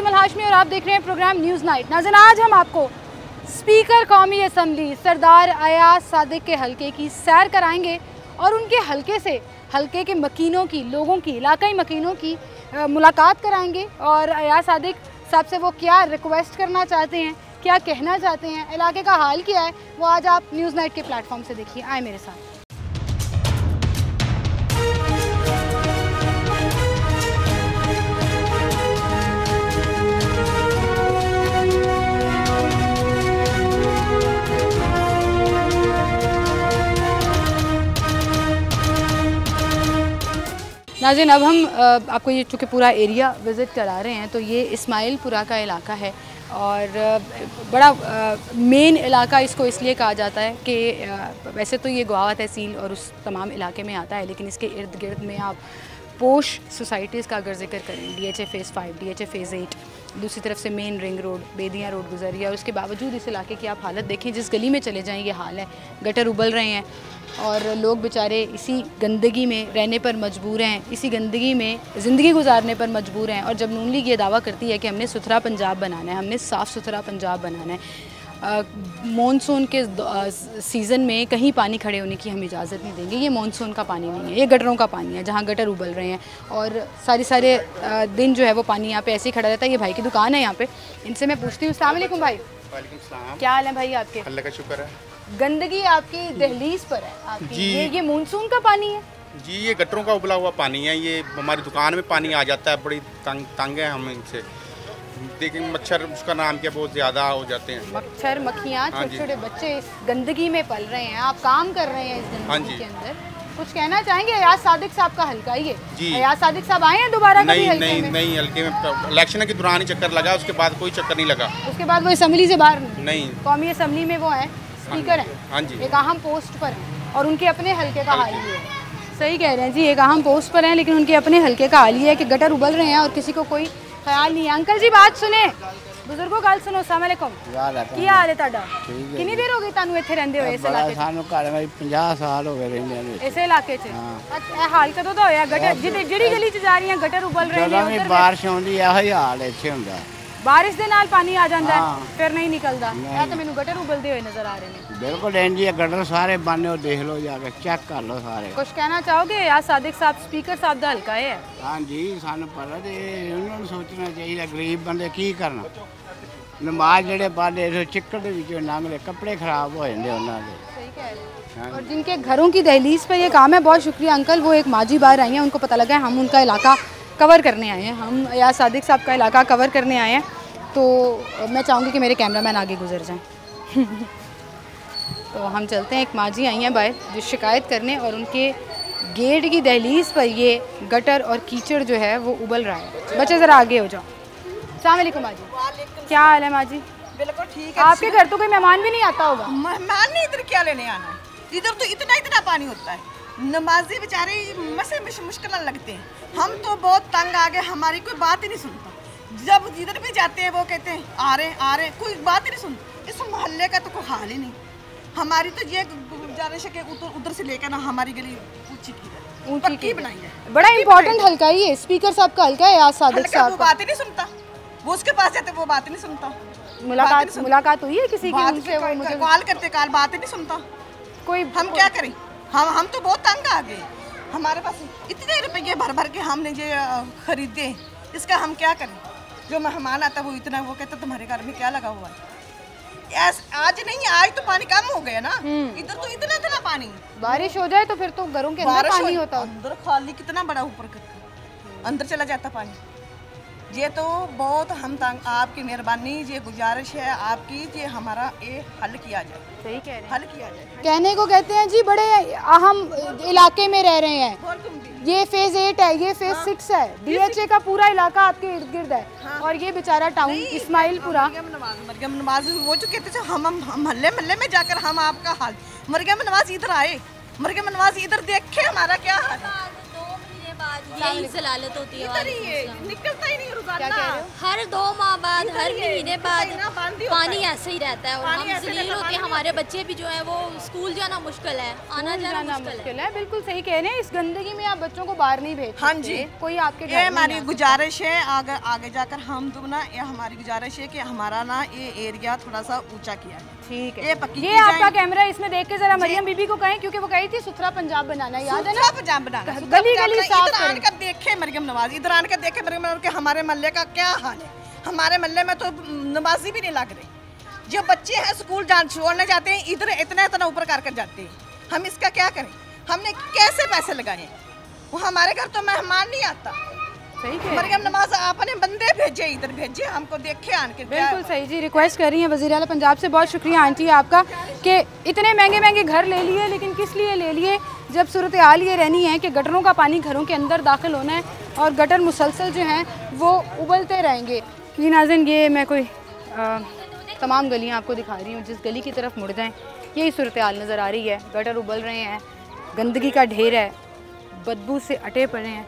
कमल हाशमी और आप देख रहे हैं प्रोग्राम न्यूज़ नाइट। नाज़रीन, आज हम आपको स्पीकर कौमी असम्बली सरदार अयाज सादिक के हलके की सैर कराएंगे और उनके हलके से हलके के मकीनों की, लोगों की, इलाकाई मकीनों की मुलाकात कराएंगे और अयाज सादिक साहब से वो क्या रिक्वेस्ट करना चाहते हैं, क्या कहना चाहते हैं, इलाके का हाल क्या है, वो आज आप न्यूज़ नाइट के प्लेटफॉर्म से देखिए। आए मेरे साथ। नाज़रीन, अब हम आपको ये चूँकि पूरा एरिया विज़िट करा रहे हैं, तो ये इस्माइलपुरा का इलाका है और बड़ा मेन इलाका इसको इसलिए कहा जाता है कि वैसे तो ये गोवा तहसील और उस तमाम इलाके में आता है, लेकिन इसके इर्द गिर्द में आप पोश सोसाइटीज़ का अगर जिक्र करें, DHA फ़ेज़ 5, DHA फ़ेज़ 8, दूसरी तरफ से मेन रिंग रोड, बेदियाँ रोड गुजर रही है और उसके बावजूद इस इलाके की आप हालत देखें, जिस गली में चले जाएँ ये हाल है। गटर उबल रहे हैं और लोग बेचारे इसी गंदगी में रहने पर मजबूर हैं, इसी गंदगी में ज़िंदगी गुजारने पर मजबूर हैं। और जब नून लीग ये दावा करती है कि हमने सुथरा पंजाब बनाना है, हमने साफ़ सुथरा पंजाब बनाना है, मॉनसून के सीज़न में कहीं पानी खड़े होने की हम इजाज़त नहीं देंगे। ये मॉनसून का पानी नहीं है, ये गटरों का पानी है, जहाँ गटर उबल रहे हैं और सारे दिन जो है वो पानी यहाँ पे ऐसे ही खड़ा रहता है। ये भाई की दुकान है यहाँ पे, इनसे मैं पूछती हूँ। अस्सलाम वालेकुम भाई। वालेकुम सलाम। क्या हाल है भाई आपके? अल्लाह का शुक्र है। गंदगी आपकी दहलीज पर है आपकी जी। ये मानसून का पानी है जी, ये गटरों का उबला हुआ पानी है। ये हमारी दुकान में पानी आ जाता है, बड़ी तंग है हम इनसे। लेकिन मच्छर, उसका नाम क्या, बहुत ज़्यादा हो जाते हैं। मच्छर मक्खियाँ, छोटे छोटे बच्चे इस गंदगी में पल रहे हैं, आप काम कर रहे हैं इस गंदगी के अंदर, कुछ कहना चाहेंगे? अयाज सादिक साहब का हल्का ही है जी। अयाज सादिक साहब आए हैं दोबारा? नहीं हल्के में इलेक्शन के दौरान ही चक्कर लगा, उसके बाद कोई चक्कर नहीं लगा। उसके बाद वो असम्बली से बाहर नहीं, कौमी असम्बली में वो है, स्पीकर हैं। हाँ जी, एक अहम पोस्ट पर हैं और उनके अपने हल्के का हाल ये है। सही कह रहे हैं जी, एक अहम पोस्ट पर हैं लेकिन उनके अपने हल्के का हाल ये है कि गटर उबल रहे हैं और किसी को कोई ख्याल नहीं है। अंकल जी बात सुने, बुजुर्गो गल सुनो। अस्सलाम वालेकुम। की हाल है तुहाडा? कितनी देर हो गई तानू इत्थे रहंदे होए? इस इलाके सानू घर में 50 साल हो गए रहंदे ने इस इलाके च। हां, हाल कदों दा होया? गटर जेड़ी गली च जा रही हैं गटर उबल रहे हैं, उधर बारिश होंदी है, यही हाल इत्थे हुंदा। बारिश दे नाल पानी आ जांदा है, फिर नहीं निकलदा। ए तो मैनू गटर उबलदे हुए नजर आ रहे हैं। बिल्कुल इंज ही गटर सारे बने हो, देख लो जाके, चेक कर लो सारे। कुछ कहना चाहोगे? अयाज सादिक साहब स्पीकर साहब दा हल्का है। हां जी, सानू पता ते उन्हां नूं सोचना चाहिए, गरीब बंदे की करना। नमाज जेड़े पढ़दे चिक्कड़ दे विचों लंघदे, कपड़े खराब हो जांदे उन्हां दे। सही कह रहे हैं। और जिनके घरों की दहलीज पर ये काम है, बहुत शुक्रिया अंकल, वो एक माजी बाहर आई हैं, उनको पता लगा है हम उनका इलाका कवर करने आए हैं, हम अयाज सादिक साहब का इलाका कवर करने आए हैं, तो मैं चाहूँगी कि मेरे कैमरामैन आगे गुजर जाएं। तो हम चलते हैं। एक माजी आई हैं बाहर जो शिकायत करने, और उनके गेट की दहलीज पर ये गटर और कीचड़ जो है वो उबल रहा है। बच्चे ज़रा आगे हो जाओ। अस्सलाम वालेकुम माजी। क्या हाल है माजी? बिल्कुल ठीक है। आपके घर तो कोई मेहमान भी नहीं आता होगा? मेहमान नहीं, इधर क्या लेने आना है? इधर तो इतना पानी होता है, नमाजी बेचारे मसे मुश्किल लगते हैं। हम तो बहुत तंग आ गए, हमारी कोई बात ही नहीं सुनता। जब जिधर भी जाते हैं वो कहते हैं आ रहे, कोई बात ही नहीं सुनता। इस मोहल्ले का तो कोई हाल ही नहीं। हमारी तो ये गुजारिश है कि उधर से लेकर ना हमारी गली ऊंची बनाई है। बड़ा इंपॉर्टेंट हल्का ही है, स्पीकर साहब का हल्का है अयाज सादिक साहब। वो बात ही नहीं सुनता, वो उसके पास जाते वो बात ही नहीं सुनता। मुलाकात हुई है किसी की उनसे? वो मुझे कॉल करते, कॉल बात ही नहीं सुनता कोई। हम क्या करें? हम तो बहुत तंग आ गए। हमारे पास इतने रुपये भर के हमने ये खरीदे, इसका हम क्या करें? जो मेहमान आता वो इतना, वो कहता तुम्हारे घर में क्या लगा हुआ है? आज नहीं, आज तो पानी कम हो गया ना, इधर तो इतना पानी। बारिश हो जाए तो फिर तो घरों के अंदर पानी होता है, अंदर खाली कितना बड़ा ऊपर अंदर चला जाता पानी। ये तो बहुत हम तंग, आपकी मेहरबानी, ये गुजारिश है आपकी, ये हमारा ये हल किया जाए। सही कह रहे हैं, हल किया जाए। कहने को कहते हैं जी, बड़े अहम इलाके में रह रहे हैं। ये फेज 8 है, ये फेज 6 है, DHA का पूरा इलाका आपके इर्द गिर्द है। हाँ। और ये बेचारा टाउन इस्माइलपुरा। मरियम नवाज वो जो कहते थे हम मोहल्ले में जाकर हम आपका हाल, मरियम नवाज इधर आए, मरियम नवाज इधर देखे हमारा क्या हाल। यही जलालत होती है। निकलता ही नहीं रोजाना। क्या कह रहे हो? हर 2 माह बाद, हर महीने बाद पानी ऐसे ही रहता है और हम जलील होते हैं। हमारे बच्चे भी जो है वो स्कूल जाना मुश्किल है, आना जाना मुश्किल है। बिल्कुल सही कह रहे हैं। इस गंदगी में आप बच्चों को बाहर नहीं भेज सकते। हाँ जी, कोई आपके ये हमारी गुजारिश है। आगे जाकर हम तो ना, ये हमारी गुजारिश है कि हमारा ना ये एरिया थोड़ा सा ऊंचा किया जाए। ठीक है, ये आपका कैमरा इसमें देख के जरा मरियम बीबी को कहें, क्योंकि वो कही थी सुथरा पंजाब बनाना, याद है ना? पंजाब बनाना, गली गली साफ इधर आकर देखे मरियम नवाज, इधर आकर देखे मरियम नवाज के हमारे मोहल्ले का क्या हाल है। हमारे मोहल्ले में तो नमाजी भी नहीं लग रहे। जो बच्चे हैं स्कूल छोड़ने जाते हैं, इधर इतना ऊपर कर जाते हैं। हम इसका क्या करें? हमने कैसे पैसे लगाए? वो हमारे घर तो मेहमान नहीं आता। सही कह मरियम नवाज आपने बंदे भेजे, इधर भेजे, हमको देखे आन के। बिल्कुल सही जी। रिक्वेस्ट कर रही हैं वज़ीर आला पंजाब से। बहुत शुक्रिया आंटी आपका कि इतने महंगे महंगे घर ले लिए, लेकिन किस लिए ले लिए? जब सूरत हाल ये रहनी है कि गटरों का पानी घरों के अंदर दाखिल होना है और गटर मुसलसल जो हैं वो उबलते रहेंगे। जी नाज़रीन, ये मैं कोई तमाम गलियाँ आपको दिखा रही हूँ। जिस गली की तरफ मुड़ जाएँ यही सूरत हाल नज़र आ रही है। गटर उबल रहे हैं, गंदगी का ढेर है, बदबू से अटे पड़े हैं।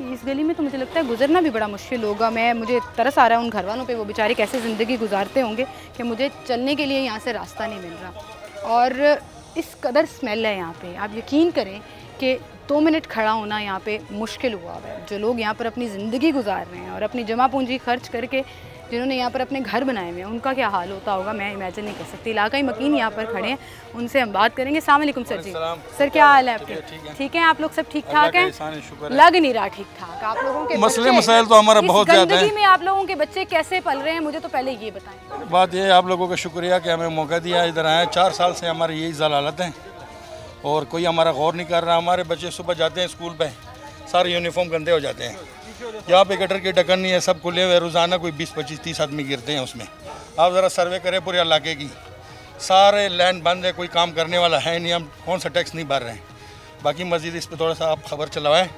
इस गली में तो मुझे लगता है गुजरना भी बड़ा मुश्किल होगा। मुझे तरस आ रहा है उन घर वालों पे, वो बेचारे कैसे ज़िंदगी गुजारते होंगे कि मुझे चलने के लिए यहाँ से रास्ता नहीं मिल रहा। और इस कदर स्मेल है यहाँ पे, आप यकीन करें कि 2 मिनट खड़ा होना यहाँ पे मुश्किल हुआ है। जो लोग यहाँ पर अपनी ज़िंदगी गुजार रहे हैं और अपनी जमा पूंजी खर्च करके जिन्होंने यहाँ पर अपने घर बनाए हुए हैं, उनका क्या हाल होता होगा मैं इमेजिन नहीं कर सकती। इलाकाई मकीन यहाँ पर खड़े हैं, उनसे हम बात करेंगे। अस्सलाम वालेकुम सर जी। सर क्या हाल है आपके? ठीक है, आप लोग सब ठीक ठाक हैं? लग नहीं रहा ठीक ठाक। आप लोगों के मसले तो हमारा बहुत ज़्यादा है। में आप लोगों के बच्चे कैसे पल रहे हैं, मुझे तो पहले ये बताएं। बात ये है, आप लोगों का शुक्रिया कि हमें मौका दिया, इधर आए। 4 साल से हमारी यही जलालत है और कोई हमारा गौर नहीं कर रहा। हमारे बच्चे सुबह जाते हैं स्कूल पे, सारे यूनिफॉर्म गंदे हो जाते हैं। यहाँ पे गटर के ढक्कन नहीं है, सब खुले हुए, रोज़ाना कोई 20, 25, 30 आदमी गिरते हैं उसमें। आप ज़रा सर्वे करें पूरे इलाके की, सारे लैंड बंद है, कोई काम करने वाला है नहीं। हम कौन सा टैक्स नहीं भर रहे हैं। बाकी मज़ीद इस पर थोड़ा सा आप खबर चलवाएं।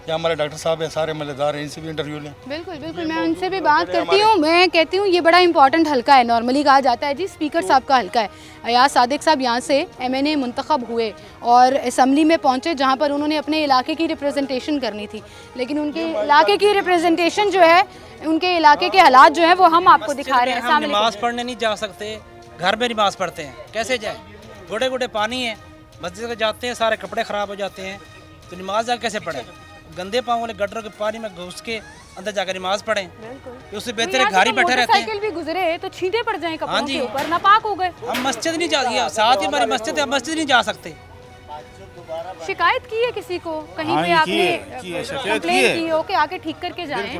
या हमारे डॉक्टर साहब है, सारे मल्लेदार हैं, इनसे भी इंटरव्यू लें। बिल्कुल बिल्कुल, मैं उनसे भी बात करती हूँ। मैं कहती हूँ ये बड़ा इंपॉर्टेंट हल्का है, नॉर्मली कहा जाता है जी स्पीकर साहब का हल्का है। अयाज सादिक साहब यहाँ से MNA मुंतखब हुए और असम्बली में पहुँचे, जहाँ पर उन्होंने अपने इलाके की रिप्रेजेंटेशन करनी थी। लेकिन उनके इलाके की रिप्रेजेंटेशन जो है, उनके इलाके के हालात जो है वो हम आपको दिखा रहे हैं। हम नमाज पढ़ने नहीं जा सकते, घर में नमाज पढ़ते हैं, कैसे जाए? गोडे गोडे पानी है, मस्जिद में जाते हैं, सारे कपड़े ख़राब हो जाते हैं, तो नमाज जा कैसे पढ़ें? गंदे पाँव वाले गटरों के पानी में घुस के अंदर जाकर नमाज पढ़ें, उससे बेहतर है घर ही बैठे रहते हैं। साइकिल भी गुजरे तो छींटे पड़ जाएं कपड़ों के ऊपर, नापाक हो गए। हम मस्जिद नहीं जा, साथ ही हमारी मस्जिद है, मस्जिद नहीं जा सकते। शिकायत की है किसी को कहीं पे? आपने कंप्लेंट की हो कि आके ठीक करके जाएं?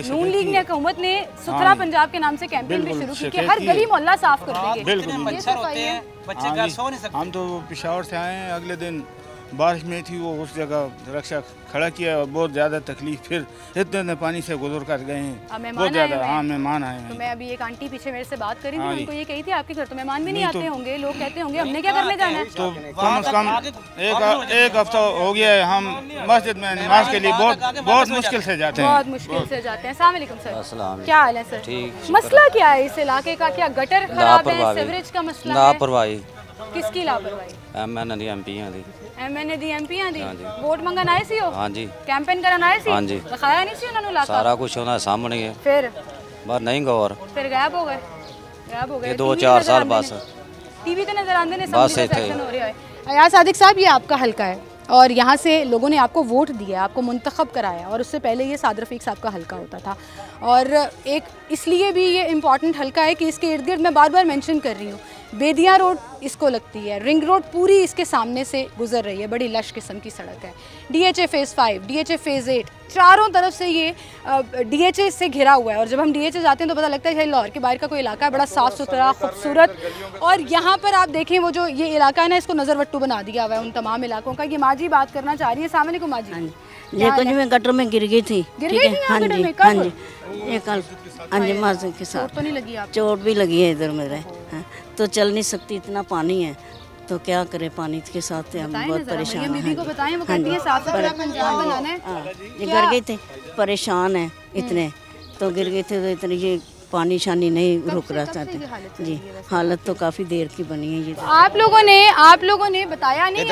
नून लीग ने, हुकूमत ने सुथरा पंजाब के नाम से कैंपेन भी शुरू की कि हर गली मोहल्ला साफ कर देंगे। मच्छर होते हैं, बच्चे घर सो नहीं सकते। हम तो पेशावर से आए हैं, अगले दिन बारिश में थी, वो उस जगह रक्षा खड़ा किया और बहुत ज़्यादा तकलीफ, फिर इतने पानी से गुजर कर गए हैं, बहुत ज़्यादा। हाँ, मेहमान आए हैं। तो मैं अभी एक आंटी पीछे मेरे से बात करी थी, उनको ये कही थी आपके घर तो मेहमान भी नहीं आते होंगे, लोग कहते होंगे हमने क्या करने जाना है? तो कम से कम एक हफ्ता हो गया है, हम मस्जिद में नमाज के लिए बहुत मुश्किल से जाते हैं। बहुत मुश्किल से जाते हैं। अस्सलाम वालेकुम सर, क्या हाल है सर? मसला क्या है इस इलाके का? क्या गटर खराब है, सीवरेज का मसला है? लापरवाही। किसकी लापरवाही? MNA दी MP'यां दी। MNA दी MP'यां दी। वोट मंगन आए सी हो? हाँ जी। कैंपेन करन आए सी? हाँ जी। दिखाया नहीं सी उन्होंने इलाका? सारा कुछ उन्होंने सामने है, फिर पर नहीं गौर, फिर गायब हो गए। ये 2-4 साल बस टीवी ते नजर आंदे ने, सब सेक्शन हो रहा है। अयाज सादिक साहब, ये आपका हल्का है और यहाँ से लोगों ने आपको वोट दिया, आपको मुंतखब कराया, और उससे पहले ये साद रफ़ीक साहब का हल्का होता था। और एक इसलिए भी ये इम्पॉर्टेंट हल्का है कि इसके इर्द गिर्द मैं बार बार मेंशन कर रही हूँ, बेदिया रोड इसको लगती है, रिंग रोड पूरी इसके सामने से गुजर रही है, बड़ी लश किस्म की सड़क है। DHA फ़ेज़ 5, DHA फ़ेज़ 8, चारों तरफ से ये DHA से घिरा हुआ है। और जब हम DHA जाते हैं तो पता लगता है कि लाहौर के बाहर का कोई इलाका है, बड़ा साफ़ सुथरा खूबसूरत। और यहाँ पर आप देखें वो जो ये इलाका है ना, इसको नज़रवट्टू बना दिया हुआ है उन तमाम इलाकों का। ये माजी बात करना चाह रही है। अस्सलाम वालेकुम माजी। ये कुछ में गटर में गिर गई थी। गिर गई थी? हाँ जी, हाँ जी, ये कल अंजमाज के साथ। चोट तो नहीं लगी आपको? चोट भी लगी है इधर मेरे, तो चल नहीं सकती, इतना पानी है, तो क्या करे? पानी के साथ हम बहुत परेशान हैं। बीबी को बताएं, वो कहती है साफ सुथरा पंजाब बनाना है। ये गिर गए थे, परेशान है इतने, तो गिर गए थे, तो इतनी ये पानी शानी नहीं रुक रहा चाहते जी। हालत तो काफ़ी देर की बनी है ये। आप लोगों ने बताया नहीं,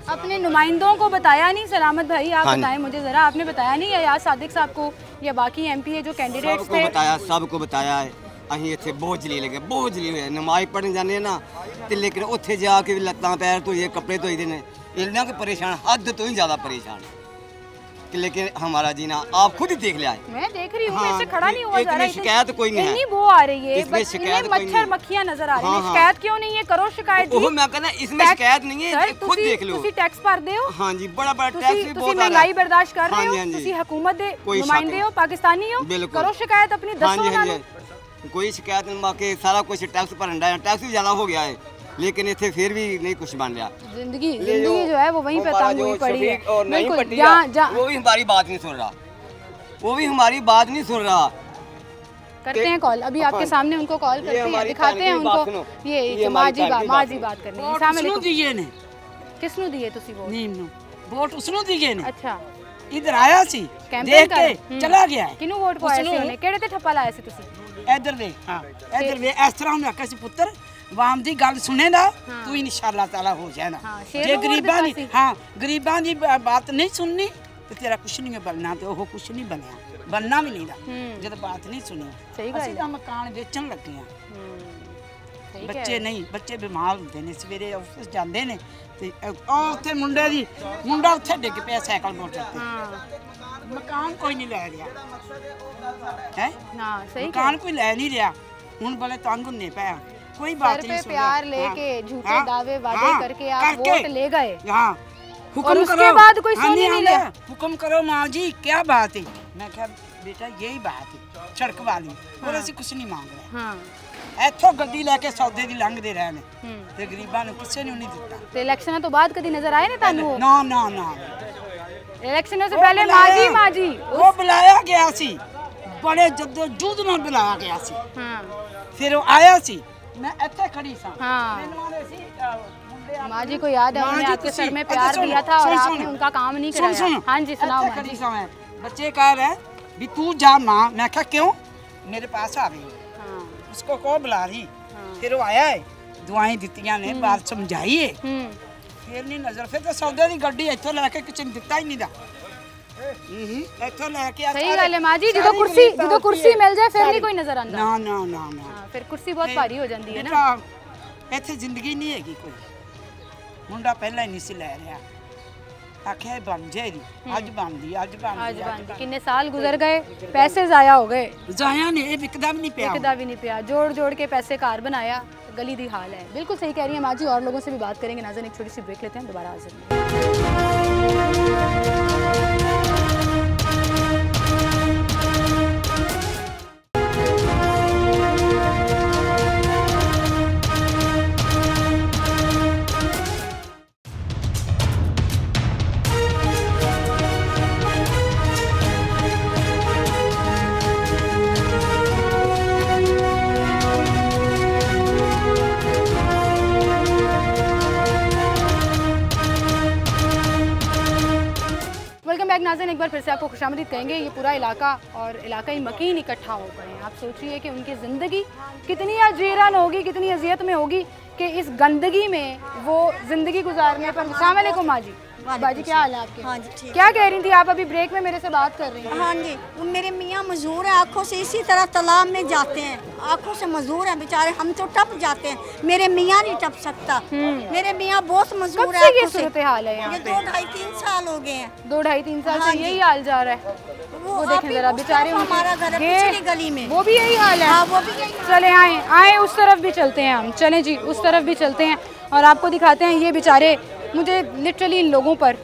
अपने नुमाइंदों को बताया नहीं। सलामत भाई आप बताएं मुझे ज़रा, आपने बताया नहीं अयाज सादिक साहब को या बाकी MP जो कैंडिडेट्स थे? सबको बताया है। ਅਸੀਂ ਇੱਥੇ ਬੋਝਲੀ ਲੱਗੇ, ਬੋਝਲੀ ਹੋਏ ਨਮਾਜ਼ ਪੜਨ ਜਾਂਦੇ ਨਾ ਤੇ ਲੇਕਿਨ ਉੱਥੇ ਜਾ ਕੇ ਲੱਤਾਂ ਪੈਰ ਧੋਈਏ, ਕੱਪੜੇ ਧੋਈਦੇ ਨੇ, ਇੰਨਾ ਕਿ ਪਰੇਸ਼ਾਨ, हद तो ही ज़्यादा परेशान कि लेकिन हमारा जीना आप खुद ही देख लिया है। मैं देख रही हूँ, इससे खड़ा नहीं हुआ जा रहा है। शिकायत कोई नहीं है, वो आ रही है, बस मच्छर मक्खियाँ नजर आ रही हैं। शिकायत क्यों नहीं है? करो शिकायत। मैं कहना इसमें शिकायत नहीं है, खुद देख लो। ਤੁਸੀਂ ਟੈਕਸ ਭਰਦੇ ਹੋ? हाँ जी, बड़ा बड़ा टैक्स भी बहुत आ रहा है। महंगाई बर्दाश्त कर रहे हो, ਤੁਸੀਂ हुकूमत ਦੇ नुमाइंदे हो, पाकिस्तानी हो, करो शिकायत अपनी, दसो ना। कोई शिकायत नहीं, सारा कुछ टैक्स भरन रहा है, टैक्स भी ज़्यादा हो गया है, लेकिन इतने फिर भी नहीं कुछ बन रहा। जिंदगी जो है वो वहीं पे तंग हुई पड़ी है। वो भी हमारी बात नहीं सुन रहा, वो भी हमारी बात नहीं सुन रहा। करते हैं कॉल, अभी आपके सामने उनको कॉल करते हैं, दिखाते हैं उनको। ये माँ जी बात करनी है। किसनु दिए तुसी वोट? उसनु दिए ने। अच्छा, इधर आया सी, देख के चला गया है। किनु वोट पाया सी ने? केड़े ते ठप्पा लाया सी तुसी? इधर दे, हां इधर दे। इस तरह हम आखा सी पुत्र वाम दी गल सुने ना तू इंशाअल्लाह ताला हो जाना। जे गरीबां दी बात नहीं सुननी तो तेरा कुछ नहीं बनना, तो वो कुछ नहीं बनया, बनना भी नहीं दा जब बात नहीं सुनी। ਅਸੀਂ ਤਾਂ ਮਕਾਨ ਵੇਚਣ ਲੱਗੇ ਆ। ਬੱਚੇ ਨਹੀਂ, ਬੱਚੇ ਬਿਮਾਰ ਹੁੰਦੇ ਨੇ, ਸਵੇਰੇ ਆਫਿਸ ਜਾਂਦੇ ਨੇ ਤੇ ਉੱਥੇ ਮੁੰਡਾ ਉੱਥੇ ਡਿੱਗ ਪਿਆ ਸਾਈਕਲ ਮੋਟਰ ਤੇ। ਮਕਾਨ ਕੋਈ ਨਹੀਂ ਲੈ ਰਿਹਾ ਹੈ ਨਾ, ਸਹੀ ਮਕਾਨ ਕੋਈ ਲੈ ਨਹੀਂ ਰਿਹਾ। ਹੁਣ ਬੜੇ तंग ਹੁੰਨੇ ਪਿਆ, कोई बात नहीं। प्यार लेके झूठे दावे वादे करके आप वोट ले गए। हाँ, हुक्म करो, बाद कोई सुन नहीं लिया। हुक्म करो माँ जी, क्या बात है? मैं कहा बेटा यही बात है सड़क वाली, और ਅਸੀਂ कुछ नहीं मांग रहे। हाँ, ਇੱਥੋਂ ਗੱਡੀ ਲੈ ਕੇ ਸੌਦੇ ਦੀ ਲੰਘਦੇ ਰਹੇ ਨੇ ਤੇ ਗਰੀਬਾਂ ਨੂੰ ਕਿਸੇ ਨੂੰ ਨਹੀਂ ਦਿੱਤਾ। ਤੇ ਇਲੈਕਸ਼ਨਾਂ ਤੋਂ ਬਾਅਦ ਕਦੀ ਨਜ਼ਰ ਆਏ ਨੇ ਤੁਹਾਨੂੰ? ਨਾ इलेक्शनों से पहले माँ जी वो बुलाया गया सी, बड़े जद्दोजहद में बुलाया गया सी। फिर वो आया सी, मैं इत्थे खड़ी सा। माँ जी को याद है उन्होंने आपके सर में प्यार दिया था और आपने उनका काम नहीं कराया। हाँ जी सुनाओ। खड़ी सा मैं, बच्चे कह रहे भी तू जा माँ। मैं कहा क्यों? मेरे पास आ रही, उसको को बुला रही। फिर वो आया है, दुआएं दित्तियां ने, बात समझाई है, फिर नहीं नजर। फिर तो सौदे की गड्डी इत्थों लैके किसी ने दिता ही नहीं दा। इत्थों लैके सही गल है माँ जी, जो कुर्सी मिल जाए फिर नहीं कोई नजर आंदा। ना फिर कुर्सी बहुत भारी हो जाती है ना। इत्थे जिंदगी नहीं हैगी कोई। मुंडा पहला ही नहीं सी लै रहा, आख्या बन जाएगी, अज बनदी। किन्ने साल गुजर गए, पैसे जाया हो गए। जाया नहीं, विकदा भी नहीं पिया। जोड़ के पैसे कार बनाया, गली दी हाल है। बिल्कुल सही कह रही है माँ जी, और लोगों से भी बात करेंगे। नाज़रीन एक छोटी सी ब्रेक लेते हैं, दोबारा हाजिर। नाज़रीन एक बार फिर से आपको खुशामदीद कहेंगे। ये पूरा इलाका और इलाकाई मकीन इकट्ठा हो गए हैं। आप सोचिए कि उनकी ज़िंदगी कितनी अजीरन होगी, कितनी अजियत में होगी कि इस गंदगी में वो ज़िंदगी गुजारने पर। अस्सलाम वालेकुम माँ जी। बाजी क्या हाल है आपके? हाँ जी ठीक। क्या कह रही थी आप? अभी ब्रेक में मेरे से बात कर रही हैं। हाँ जी, वो मेरे मियाँ मजदूर हैं, आँखों से इसी तरह तालाब में जाते हैं, आँखों से मजदूर हैं बेचारे। हम तो टप जाते हैं, मेरे मियाँ नहीं टप सकता। मेरे मियाँ बहुत मजदूर है। ये सूरत हाल है यहाँ? ये 2 ढाई 3 साल हो गए हैं। 2 ढाई 3 साल से यही हाल जा रहा है। वो देखें जरा बेचारे, हमारा घर है पिछली गली में, वो भी यही हाल है। वो भी यही। चले आए उस तरफ भी चलते हैं हम। चलें जी, उस तरफ भी चलते हैं और आपको दिखाते हैं ये बेचारे। मुझे लिटरली इन लोगों पर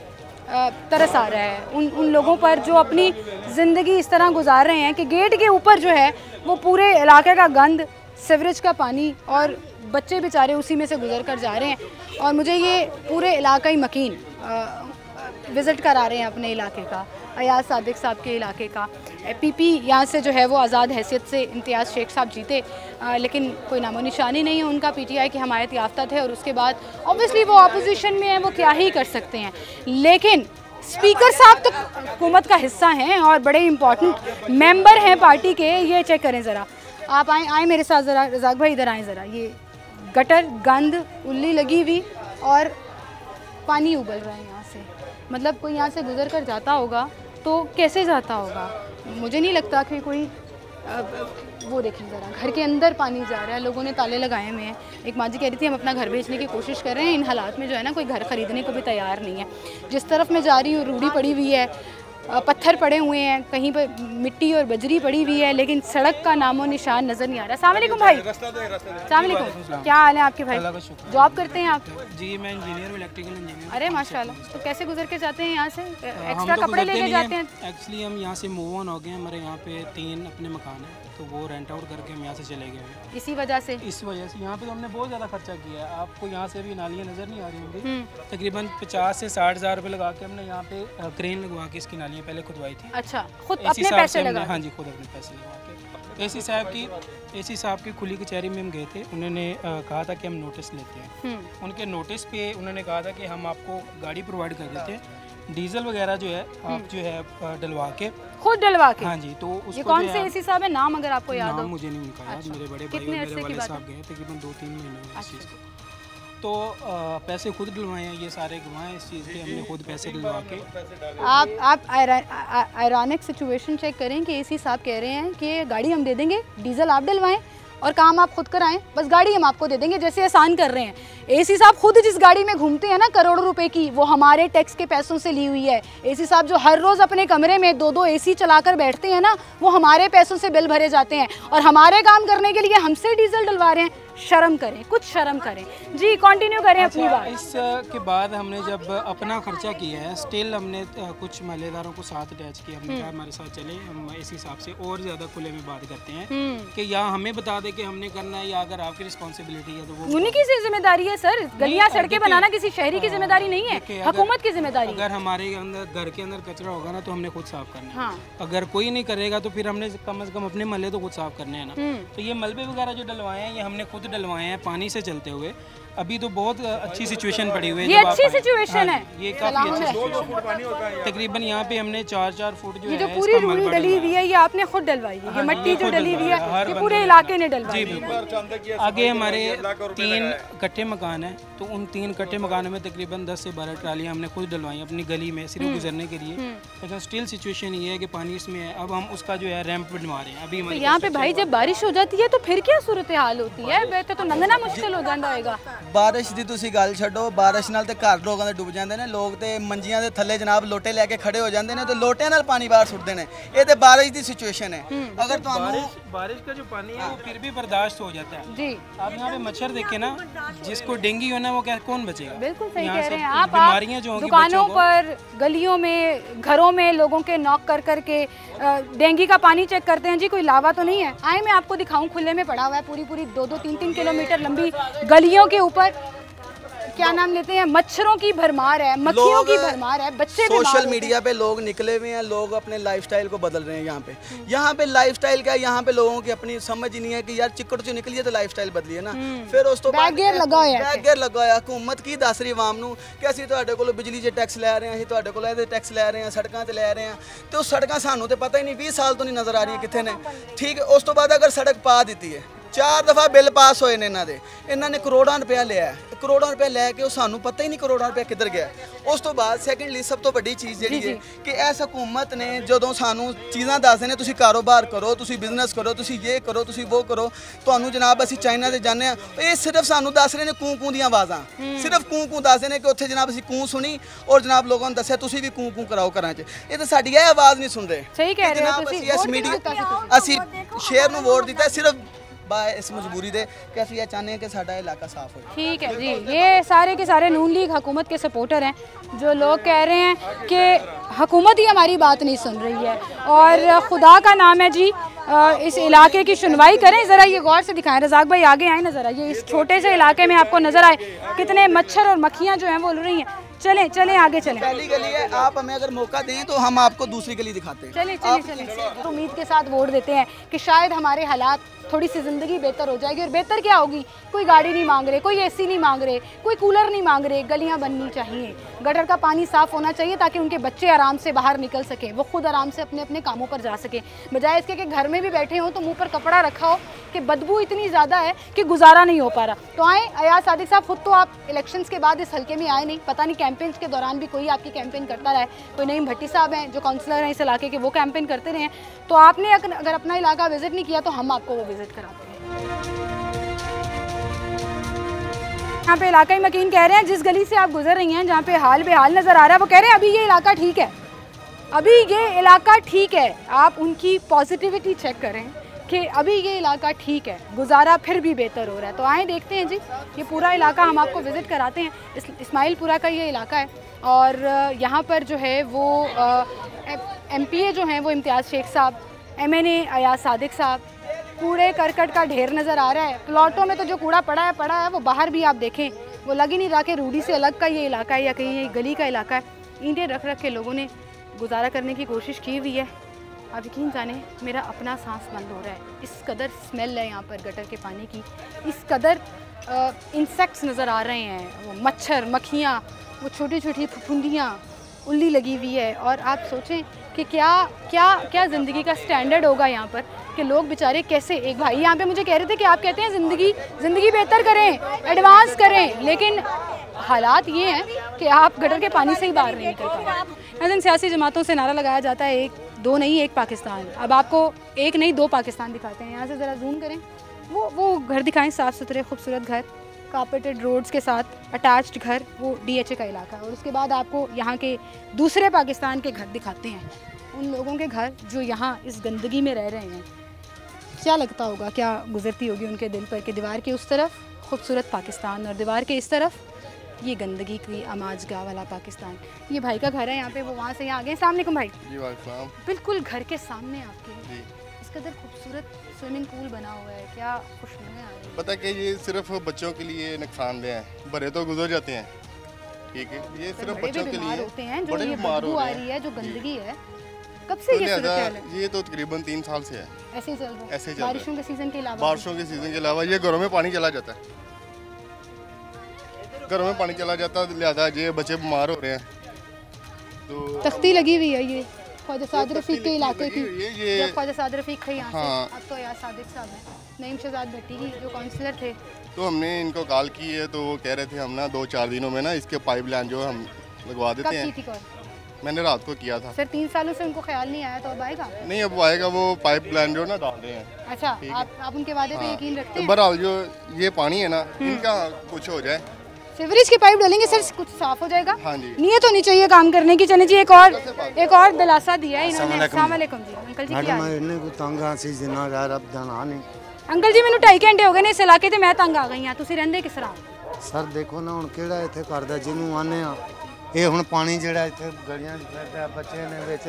तरस आ रहा है, उन लोगों पर जो अपनी ज़िंदगी इस तरह गुजार रहे हैं कि गेट के ऊपर जो है वो पूरे इलाके का गंद, सीवरेज का पानी, और बच्चे बेचारे उसी में से गुजर कर जा रहे हैं। और मुझे ये पूरे इलाकाई मकीन विज़िट करा रहे हैं अपने इलाके का, अयाज सादिक साहब के इलाके का। PP यहाँ से जो है वो आज़ाद हैसियत से इम्तियाज़ शेख साहब जीते, लेकिन कोई नामो निशानी नहीं है उनका। PTI की हमायत याफ्ता थे और उसके बाद ऑब्वियसली वो अपोजिशन में हैं, वो क्या ही कर सकते हैं। लेकिन स्पीकर साहब तो हुकूमत का हिस्सा हैं और बड़े इम्पॉर्टेंट मेंबर हैं पार्टी के। ये चेक करें ज़रा, आप आए मेरे साथ ज़रा, रज़ाक भाई इधर आए ज़रा। ये गटर, गंद, उल्ली लगी हुई और पानी उबल रहा है यहाँ से। मतलब कोई यहाँ से गुजर कर जाता होगा तो कैसे जाता होगा? मुझे नहीं लगता कि कोई वो देखें ज़रा, घर के अंदर पानी जा रहा है, लोगों ने ताले लगाए हुए हैं। एक माँ जी कह रही थी हम अपना घर बेचने की कोशिश कर रहे हैं, इन हालात में जो है ना कोई घर ख़रीदने को भी तैयार नहीं है। जिस तरफ मैं जा रही हूँ रूढ़ी पड़ी हुई है, पत्थर पड़े हुए हैं, कहीं पर मिट्टी और बजरी पड़ी हुई है, लेकिन सड़क का नामो निशान नज़र नहीं आ रहा। अस्सलाम वालेकुम भाई। अस्सलाम वालेकुम, क्या हाल है आपके भाई? जॉब करते हैं आप? जी मैं इंजीनियर हूँ, इलेक्ट्रिकल इंजीनियर। अरे माशाल्लाह। तो कैसे गुजर के जाते हैं यहाँ से? एक्स्ट्रा कपड़े लेके जाते हैं? एक्चुअली हम यहाँ से मूव ऑन हो गए, हमारे यहाँ पे 3 अपने मकान हैं, तो वो रेंट आउट करके हम यहाँ से चले गए। इसी वजह से? इस वजह से यहाँ पे तो हमने बहुत ज़्यादा खर्चा किया है। आपको यहाँ से भी नालियाँ नज़र नहीं आ रही होंगी, तकरीबन 50 से 60 हज़ार रुपये लगा के हमने यहाँ पे क्रेन लगवा के इसकी नालियाँ पहले खुदवाई थी। अच्छा, खुद अपने पैसे लगा? हाँ जी, खुद अपने पैसे लगा के। एसी साहब की खुली कचहरी में हम गए थे, उन्होंने कहा था कि हम नोटिस लेते हैं। उनके नोटिस पे उन्होंने कहा था कि हम आपको गाड़ी प्रोवाइड कर देते हैं, डीजल वगैरह जो है आप जो है डलवा के, खुद डलवा के। हाँ जी। तो उसको कौन से एसी साहब है, नाम अगर आपको याद हो? मुझे नहीं उनका याद, मेरे बड़े भाई और मेरे वाले साहब गए तकरीबन 2-3 महीने हुए इस चीज़ को। तो पैसे खुद डलवाए हैं, ये सारे गवाह इस चीज़ के, हमने खुद पैसे डलवा के। आप आयरॉनिक सिचुएशन चेक करें कि एसी साहब कह रहे हैं कि गाड़ी हम दे देंगे, डीजल आप डलवाएं और काम आप खुद कराएं, बस गाड़ी हम आपको दे देंगे, जैसे एहसान कर रहे हैं। एसी साहब खुद जिस गाड़ी में घूमते हैं ना करोड़ों रुपए की, वो हमारे टैक्स के पैसों से ली हुई है। एसी साहब जो हर रोज़ अपने कमरे में 2-2 एसी चलाकर बैठते हैं ना, वो हमारे पैसों से बिल भरे जाते हैं और हमारे काम करने के लिए हमसे डीजल डलवा रहे हैं। शर्म करें, कुछ शर्म करें। जी कंटिन्यू करें अपनी बात। इसके बाद हमने जब अपना खर्चा किया है, स्टिल हमने कुछ महल्लेदारों को साथ अटैच किया, हमने कहा हमारे साथ चले, हम इस हिसाब से और ज़्यादा खुले में बात करते हैं कि या हमें बता दे कि हमने करना है, या अगर आपकी रिस्पॉन्सिबिलिटी है तो वो उन्हीं की जिम्मेदारी है। सर गलियां सड़कें बनाना किसी शहरी की जिम्मेदारी नहीं है, हुकूमत की जिम्मेदारी। अगर हमारे अंदर घर के अंदर कचरा होगा ना तो हमने खुद साफ करना है। अगर कोई नहीं करेगा तो फिर हमने कम से कम अपने महल्ले तो खुद साफ करने हैं ना। तो ये मलबे वगैरह जो डलवाए हैं ये हमने खुद डलवाए हैं पानी से चलते हुए। अभी तो बहुत अच्छी सिचुएशन पड़ी हुई है, ये अच्छी सिचुएशन है, ये काफी अच्छी सिचुएशन। तकरीबन यहाँ पे हमने 4-4 फुट जो ये जो पूरी रूढ़ी डली हुई है ये आपने खुद डलवाई है, ये मिट्टी जो डली हुई है ये पूरे इलाके ने डलवाई है। आगे हमारे 3 कट्टे मकान है, तो उन 3 कट्टे मकानों में तकरीबन 10 से 12 ट्रालियाँ हमने खुद डलवाई अपनी गली में सिर्फ गुजरने के लिए। लेकिन स्टिल सिचुएशन ये है कि पानी इसमें है, अब हम उसका जो है रैंप बनवा रहे हैं। अभी यहाँ पे भाई जब बारिश हो जाती है तो फिर क्या सूरत हाल होती है? बेहतर तो लंघना मुश्किल हो जाता होगा। बारिश ਦੀ ਤੁਸੀਂ ਗੱਲ ਛੱਡੋ, ਬਾਰਿਸ਼ ਨਾਲ ਤੇ ਘਰ ਲੋਕਾਂ ਦੇ ਡੁੱਬ ਜਾਂਦੇ ਨੇ, ਲੋਕ ਤੇ ਮੰਜੀਆਂ ਦੇ ਥੱਲੇ ਜਨਾਬ ਲੋਟੇ ਲੈ ਕੇ ਖੜੇ ਹੋ ਜਾਂਦੇ ਨੇ ਤੇ ਲੋਟਿਆਂ ਨਾਲ ਪਾਣੀ ਬਾਹਰ ਸੁੱਟਦੇ ਨੇ। ਇਹ ਤੇ ਬਾਰਿਸ਼ ਦੀ ਸਿਚੁਏਸ਼ਨ ਹੈ। अगर तो बारिश का जो पानी है वो फिर भी बर्दाश्त हो जाता है। जी आप यहाँ पे मच्छर देखे ना, जिसको डेंगू है ना वो क्या कौन बचेगा? बिल्कुल सही कह रहे हैं आप। बीमारियाँ जो होंगी दुकानों पर, गलियों में, घरों में लोगों के नॉक कर करके डेंगू का पानी चेक करते हैं। जी कोई लावा तो नहीं है? आए मैं आपको दिखाऊं, खुले में पड़ा हुआ है, पूरी 2-2, 3-3 किलोमीटर लंबी गलियों के ऊपर क्या नाम लेते हैं, मच्छरों की भरमार है, मक्खियों की भरमार है, बच्चे सोशल मीडिया पे लोग निकले हुए हैं, लोग अपने लाइफस्टाइल को बदल रहे हैं। यहाँ पे लाइफस्टाइल क्या है, यहाँ पे लोगों की अपनी समझ ही नहीं है कि यार चिकड़ चो निकलिए तो लाइफस्टाइल बदलिए ना। फिर उस तो बैगेर लगाया हुकूमत की दस रही आवाम नूं कि ਅਸੀਂ ਤੁਹਾਡੇ ਕੋਲੋਂ ਬਿਜਲੀ 'ਚ ਟੈਕਸ ਲੈ ਰਹੇ ਹਾਂ, ਅਸੀਂ ਤੁਹਾਡੇ ਕੋਲੋਂ ਇਹਦੇ ਟੈਕਸ ਲੈ ਰਹੇ ਹਾਂ, ਸੜਕਾਂ 'ਤੇ ਲੈ ਰਹੇ ਹਾਂ, ਤੇ ਉਹ ਸੜਕਾਂ ਸਾਨੂੰ ਤੇ ਪਤਾ ਹੀ ਨਹੀਂ 20 ਸਾਲ ਤੋਂ ਨਹੀਂ ਨਜ਼ਰ ਆ ਰਹੀਆਂ ਕਿੱਥੇ ਨੇ। ਠੀਕ ਹੈ, ਉਸ ਤੋਂ ਬਾਅਦ ਅਗਰ ਸੜਕ ਪਾ ਦਿੱਤੀ ਹੈ, 4 ਦਫਾ ਬਿੱਲ ਪਾਸ ਹੋਏ ਨੇ ਇਹਨਾਂ ਨੇ ਕਰੋੜਾਂ ਰੁਪਇਆ ਲਿਆ, ਕਰੋੜਾਂ ਰੁਪਇਆ ਲੈ ਕੇ ਉਹ ਸਾਨੂੰ ਪਤਾ ਹੀ ਨਹੀਂ ਕਰੋੜਾਂ ਰੁਪਇਆ ਕਿੱਧਰ ਗਿਆ। ਉਸ ਤੋਂ ਬਾਅਦ ਸੈਕੰਡਲੀ ਸਭ ਤੋਂ ਵੱਡੀ ਚੀਜ਼ ਜਿਹੜੀ ਹੈ ਕਿ ਇਸ ਹਕੂਮਤ ਨੇ ਜਦੋਂ ਸਾਨੂੰ ਚੀਜ਼ਾਂ ਦੱਸਦੇ ਨੇ ਤੁਸੀਂ ਕਾਰੋਬਾਰ ਕਰੋ, ਤੁਸੀਂ ਬਿਜ਼ਨਸ ਕਰੋ, ਤੁਸੀਂ ਇਹ ਕਰੋ, ਤੁਸੀਂ ਉਹ ਕਰੋ, ਤੁਹਾਨੂੰ ਜਨਾਬ ਅਸੀਂ ਚਾਈਨਾ ਤੇ ਜਾਂਦੇ ਹਾਂ, ਇਹ ਸਿਰਫ ਸਾਨੂੰ ਦੱਸ ਰਹੇ ਨੇ ਕੂੰ ਦੀਆਂ ਆਵਾਜ਼ਾਂ, ਸਿਰਫ ਕੂੰ ਦੱਸਦੇ ਨੇ ਕਿ ਉੱਥੇ ਜਨਾਬ ਅਸੀਂ ਕੂੰ ਸੁਣੀ ਔਰ ਜਨਾਬ ਲੋਕਾਂ ਨੂੰ ਦੱਸਿਆ ਤੁਸੀਂ ਵੀ ਕੂੰ ਕਰਾਓ ਘਰਾਂ 'ਚ। ਇਹ ਤਾਂ ਸਾਡੀ ਇਹ ਆਵਾਜ਼ ਨਹੀਂ ਸੁਣਦੇ। ਸਹੀ ਕਹਿ ਰਹੇ ਹੋ ਤੁਸੀਂ। ਇਸ ਮੀਡੀਆ ਅਸੀਂ ਸ਼ੇਰ ਨੂੰ ਵੋਟ ਦਿੱਤਾ ਸਿਰਫ इस मजबूरी दे कि असं यह चाहते हैं कि साडा इलाका साफ हो। ठीक है जी, ये सारे के सारे नून लीग हुकूमत के सपोर्टर हैं जो लोग कह रहे हैं कि हुकूमत ही हमारी बात नहीं सुन रही है और खुदा का नाम है जी इस इलाके की सुनवाई करें। ज़रा ये गौर से दिखाएं, रज़ाक भाई आगे आए ना ज़रा, ये इस छोटे से इलाके में आपको नज़र आए कितने मच्छर और मक्खियाँ जो हैं वो उड़ रही हैं। चलें चलें आगे चलें। पहली गली है, आप हमें अगर मौका दें तो हम आपको दूसरी गली दिखाते हैं। चलें चलें चलें। तो उम्मीद के साथ वोट देते हैं कि शायद हमारे हालात थोड़ी सी ज़िंदगी बेहतर हो जाएगी। और बेहतर क्या होगी? कोई गाड़ी नहीं मांग रहे, कोई एसी नहीं मांग रहे, कोई कूलर नहीं मांग रहे, गलियां बननी चाहिए, गटर का पानी साफ़ होना चाहिए ताकि उनके बच्चे आराम से बाहर निकल सकें, वो खुद आराम से अपने अपने कामों पर जा सकें, बजाय इसके कि घर में भी बैठे हों तो मुंह पर कपड़ा रखा हो कि बदबू इतनी ज़्यादा है कि गुजारा नहीं हो पा रहा। तो आए अयाज सादिक साहब, खुद तो आप इलेक्शंस के बाद इस हल्के में आए नहीं, पता नहीं कैंपेन के दौरान भी कोई आपकी कैंपेन करता रहा है। कोई नईम भट्टी साहब हैं जो काउंसलर हैं इस इलाके के, वो कैंपेन करते रहे हैं। तो आपने अगर अपना इलाका विजिट नहीं किया तो हम आपको वो विजिट कराते हैं। यहाँ पे इलाकाई मकीन कह रहे हैं जिस गली से आप गुजर रही हैं, जहाँ पे हाल बेहाल नज़र आ रहा है, वो कह रहे हैं अभी ये इलाका ठीक है, अभी ये इलाका ठीक है। आप उनकी पॉजिटिविटी चेक करें कि अभी ये इलाका ठीक है, गुजारा फिर भी बेहतर हो रहा है। तो आए देखते हैं जी, ये पूरा इलाका हम आपको विज़िट कराते हैं। इस्माइलपुरा का ये इलाका है और यहाँ पर जो है वो MPA जो हैं वो इम्तियाज़ शेख साहब, MNA अयाज सादिक साहब। कूड़े करकट का ढेर नज़र आ रहा है, प्लॉटों में तो जो कूड़ा पड़ा है वो बाहर भी आप देखें, वो लग ही नहीं रहा कि रूडी से अलग का ये इलाका है या कहीं ये गली का इलाका है। ईंटें रख रख के लोगों ने गुजारा करने की कोशिश की हुई है। आप यकीन जाने मेरा अपना सांस बंद हो रहा है, इस कदर स्मेल है यहाँ पर गटर के पानी की, इस कदर इंसेक्ट्स नज़र आ रहे हैं, वो मच्छर मक्खियाँ, वो छोटी छोटी फफूंदियाँ, उल्ली लगी हुई है। और आप सोचें कि क्या क्या क्या ज़िंदगी का स्टैंडर्ड होगा यहाँ पर कि लोग बेचारे कैसे। एक भाई यहाँ पे मुझे कह रहे थे कि आप कहते हैं ज़िंदगी बेहतर करें, एडवांस करें, लेकिन हालात ये हैं कि आप गटर के पानी से ही बाहर नहीं निकल पा रहे हैं। सियासी जमातों से नारा लगाया जाता है एक दो नहीं एक पाकिस्तान। अब आपको एक नहीं दो पाकिस्तान दिखाते हैं। यहाँ से ज़रा जूम करें, वो घर दिखाएं, साफ़ सुथरे खूबसूरत घर, कार्पेटेड रोड्स के साथ अटैच्ड घर, वो DHA का इलाका है। और उसके बाद आपको यहाँ के दूसरे पाकिस्तान के घर दिखाते हैं, उन लोगों के घर जो यहाँ इस गंदगी में रह रहे हैं। क्या लगता होगा, क्या गुजरती होगी उनके दिल पर कि दीवार के उस तरफ खूबसूरत पाकिस्तान और दीवार के इस तरफ ये गंदगी की आमाजगाह वाला पाकिस्तान। ये भाई का घर है यहाँ पे, वो वहाँ से यहाँ आ गए। अस्सलाम वालेकुम भाई। जी वालेकुम। बिल्कुल घर के सामने आपके जी इस कदर खूबसूरत स्विमिंग पूल बना हुआ है, क्या खुशनुमा आ रही है? पता कि ये सिर्फ बच्चों के लिए नुकसानदेह है, बड़े तो गुजर जाते हैं, ठीक है, ये सिर्फ बच्चों के लिए होते हैं। जो ये बदबू आ रही है, जो गंदगी है, कब से ये सूरत है? ये तो तकरीबन 3 साल से है, ऐसे ही चल रहा है। ऐसे चल रहा है। बारिशों के सीजन के अलावा, बारिशों के सीजन के अलावा ये घरों में पानी चला जाता है, घरों में पानी चला जाता है, लिहाजा ये बच्चे बीमार हो रहे हैं। तो तख्ती लगी हुई है ये ख्वाजा साद रफीक के इलाके की, जब ख्वाजा साद रफीक थे यहाँ से, अब तो अयाज सादिक साहब हैं, नईम शहजाद भट्टी की जो काउंसलर थे। तो हमने इनको कॉल की है, तो वो कह रहे थे हम ना 2-4 दिनों में ना इसके पाइपलाइन जो हम लगवा देते हैं। कब की थी कॉल? मैंने रात को किया था। सर 3 सालों से उनको ख्याल नहीं आया, तो अब आएगा? नहीं, अब आएगा, वो पाइपलाइन जो ना डाल रहे हैं। अच्छा, आप उनके वादे पे यकीन रखते हैं? बहरहाल जो ये पानी है ना, इनका कुछ हो जाए, सीवरेज की पाइप डालेंगे सर, कुछ साफ हो जाएगा। हाँ जी, नीयत होनी चाहिए काम करने की। चले जी, एक और दिलासा दिया है इन्होंने। अस्सलाम वालेकुम जी। अंकल जी क्या हाल है? अंकल जी मैंने 2.5 घंटे हो गए ने इस इलाके ते मैं तंग आ गई हां, तुसी रहंदे किस तरह? सर देखो ना हुण किहड़ा इत्थे करदा जिन्नू आने आ ਇਹ ਹੁਣ ਪਾਣੀ ਜਿਹੜਾ ਇੱਥੇ ਗਲੀਆਂ 'ਚ ਫਿਰਦਾ, ਬੱਚੇ ਨੇ ਵਿੱਚ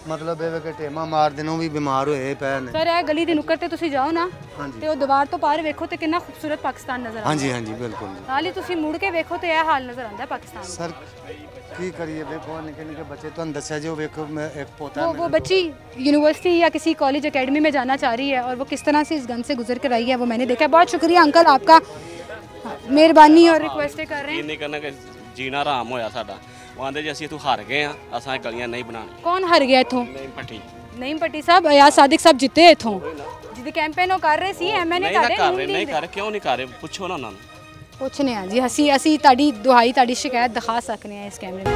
ਮਤਲਬ ਇਹ ਕਿ ਟੇਮਾ ਮਾਰਦੇ ਨੂੰ ਵੀ ਬਿਮਾਰ ਹੋਏ ਪਏ ਨੇ। ਸਰ ਇਹ ਗਲੀ ਦੀ ਨੁੱਕਰ ਤੇ ਤੁਸੀਂ ਜਾਓ ਨਾ ਤੇ ਉਹ ਦੀਵਾਰ ਤੋਂ ਪਾਰ ਵੇਖੋ ਤੇ ਕਿੰਨਾ ਖੂਬਸੂਰਤ ਪਾਕਿਸਤਾਨ ਨਜ਼ਰ ਆਉਂਦਾ। ਹਾਂਜੀ ਹਾਂਜੀ ਬਿਲਕੁਲ। ਨਾਲ ਹੀ ਤੁਸੀਂ ਮੁੜ ਕੇ ਵੇਖੋ ਤੇ ਇਹ ਹਾਲ ਨਜ਼ਰ ਆਉਂਦਾ ਪਾਕਿस्तान ਦਾ। ਸਰ ਕੀ ਕਰੀਏ, ਵੇਖੋ ਨਿੱਕੇ ਨਿੱਕੇ ਬੱਚੇ, ਤੁਹਾਨੂੰ ਦੱਸਿਆ ਜੋ ਵੇਖੋ मैं एक पोता वो बच्ची यूनिवर्सिटी या किसी कॉलेज एकेडमी में जाना चाह रही है और वो किस तरह से इस गन से गुजर कर आई है वो मैंने देखा। बहुत शुक्रिया अंकल आपका, मेहरबानी और रिक्वेस्ट कर रहे हैं। जीना आराम होया साडा, आंदे जी ਅਸੀਂ ਇਥੋਂ ਹਾਰ ਗਏ ਆ, ਅਸਾਂ ਗਲੀਆਂ ਨਹੀਂ ਬਣਾਣੀ। कौन हार गया इथों? ਨਈਮ ਭੱਟੀ। नईम भट्टी साहब, अयाज सादिक साहब जिते इथों जिहदी कैंपेन ਉਹ ਕਰ ਰਹੇ ਸੀ, MNA ਕਰ ਰਹੇ ਨਹੀਂ ਕਰ, ਕਿਉਂ ਨਹੀਂ ਕਰ ਰਹੇ, ਪੁੱਛੋ ਨਾ ਉਹਨਾਂ ਨੂੰ। ਪੁੱਛਨੇ ਆ ਜੀ, ਅਸੀਂ ਤੁਹਾਡੀ ਦੁਹਾਈ, ਤੁਹਾਡੀ ਸ਼ਿਕਾਇਤ ਦਿਖਾ ਸਕਨੇ ਆ ਇਸ ਕੈਮਰੇ में।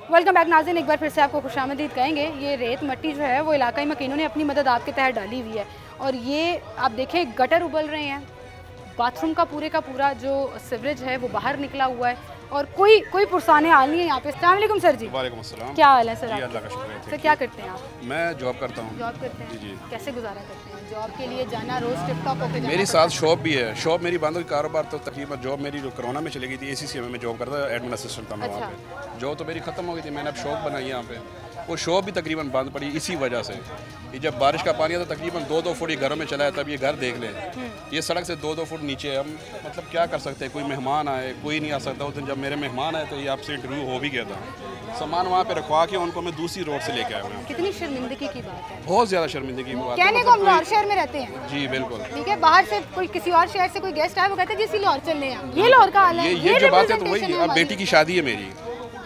वेलकम बैक नाज़रीन, एक बार फिर से आपको खुशामदीद कहेंगे। ये रेत मट्टी जो है वो इलाकाई मकीनों ने अपनी मदद आपके तहत डाली हुई है और ये आप देखें गटर उबल रहे हैं, बाथरूम का पूरा जो सीवरेज है वो बाहर निकला हुआ है और कोई पुरसाने हाल नहीं है यहाँ पे। अस्सलाम वालेकुम सर जी। वालेकुम अस्सलाम। क्या हाल है सर? जी अल्लाह का शुक्र है। सर क्या करते हैं आप? मैं जॉब करता हूँ। जॉब करते हैं? जी। कैसे गुजारा करते हैं? जॉब के लिए जाना रोज टिप टॉप होके जाना? मेरी साथ शॉप भी है। शॉप मेरी बंद हुई, कारोबार तो तकरीबन जॉब मेरी जो कोरोना में चली गई थी ACCM में जॉब करता था, एडमिन असिस्टेंट था मैं वहाँ पे। जॉब तो मेरी ख़त्म हो गई थी, मैंने अब शॉप बनाई यहाँ पे। वो शॉप भी तकरीबन बंद पड़ी इसी वजह से कि जब बारिश का पानी आता तकरीबन 2-2 फुट ये घरों में चला है, तब ये घर देख लें ये सड़क से 2-2 फुट नीचे है। हम मतलब क्या कर सकते हैं, कोई मेहमान आए कोई नहीं आ सकता। उस दिन जब मेरे मेहमान आए तो ये आपसे इंटरव्यू हो भी गया था, सामान वहाँ पे रखवा के उनको मैं दूसरी रोड से लेके आया हूँ। कितनी शर्मिंदगी की बात है। बहुत ज़्यादा शर्मिंदगी की बात है। कहने को हम लाहौर शहर में रहते हैं। जी बिल्कुल। ठीक है, बाहर से कोई किसी और शहर से कोई गेस्ट आए वो कहते हैं जी लाहौर चलने हैं, ये लाहौर का हाल है। ये जो बात है तो वही, अब बेटी की शादी है मेरी,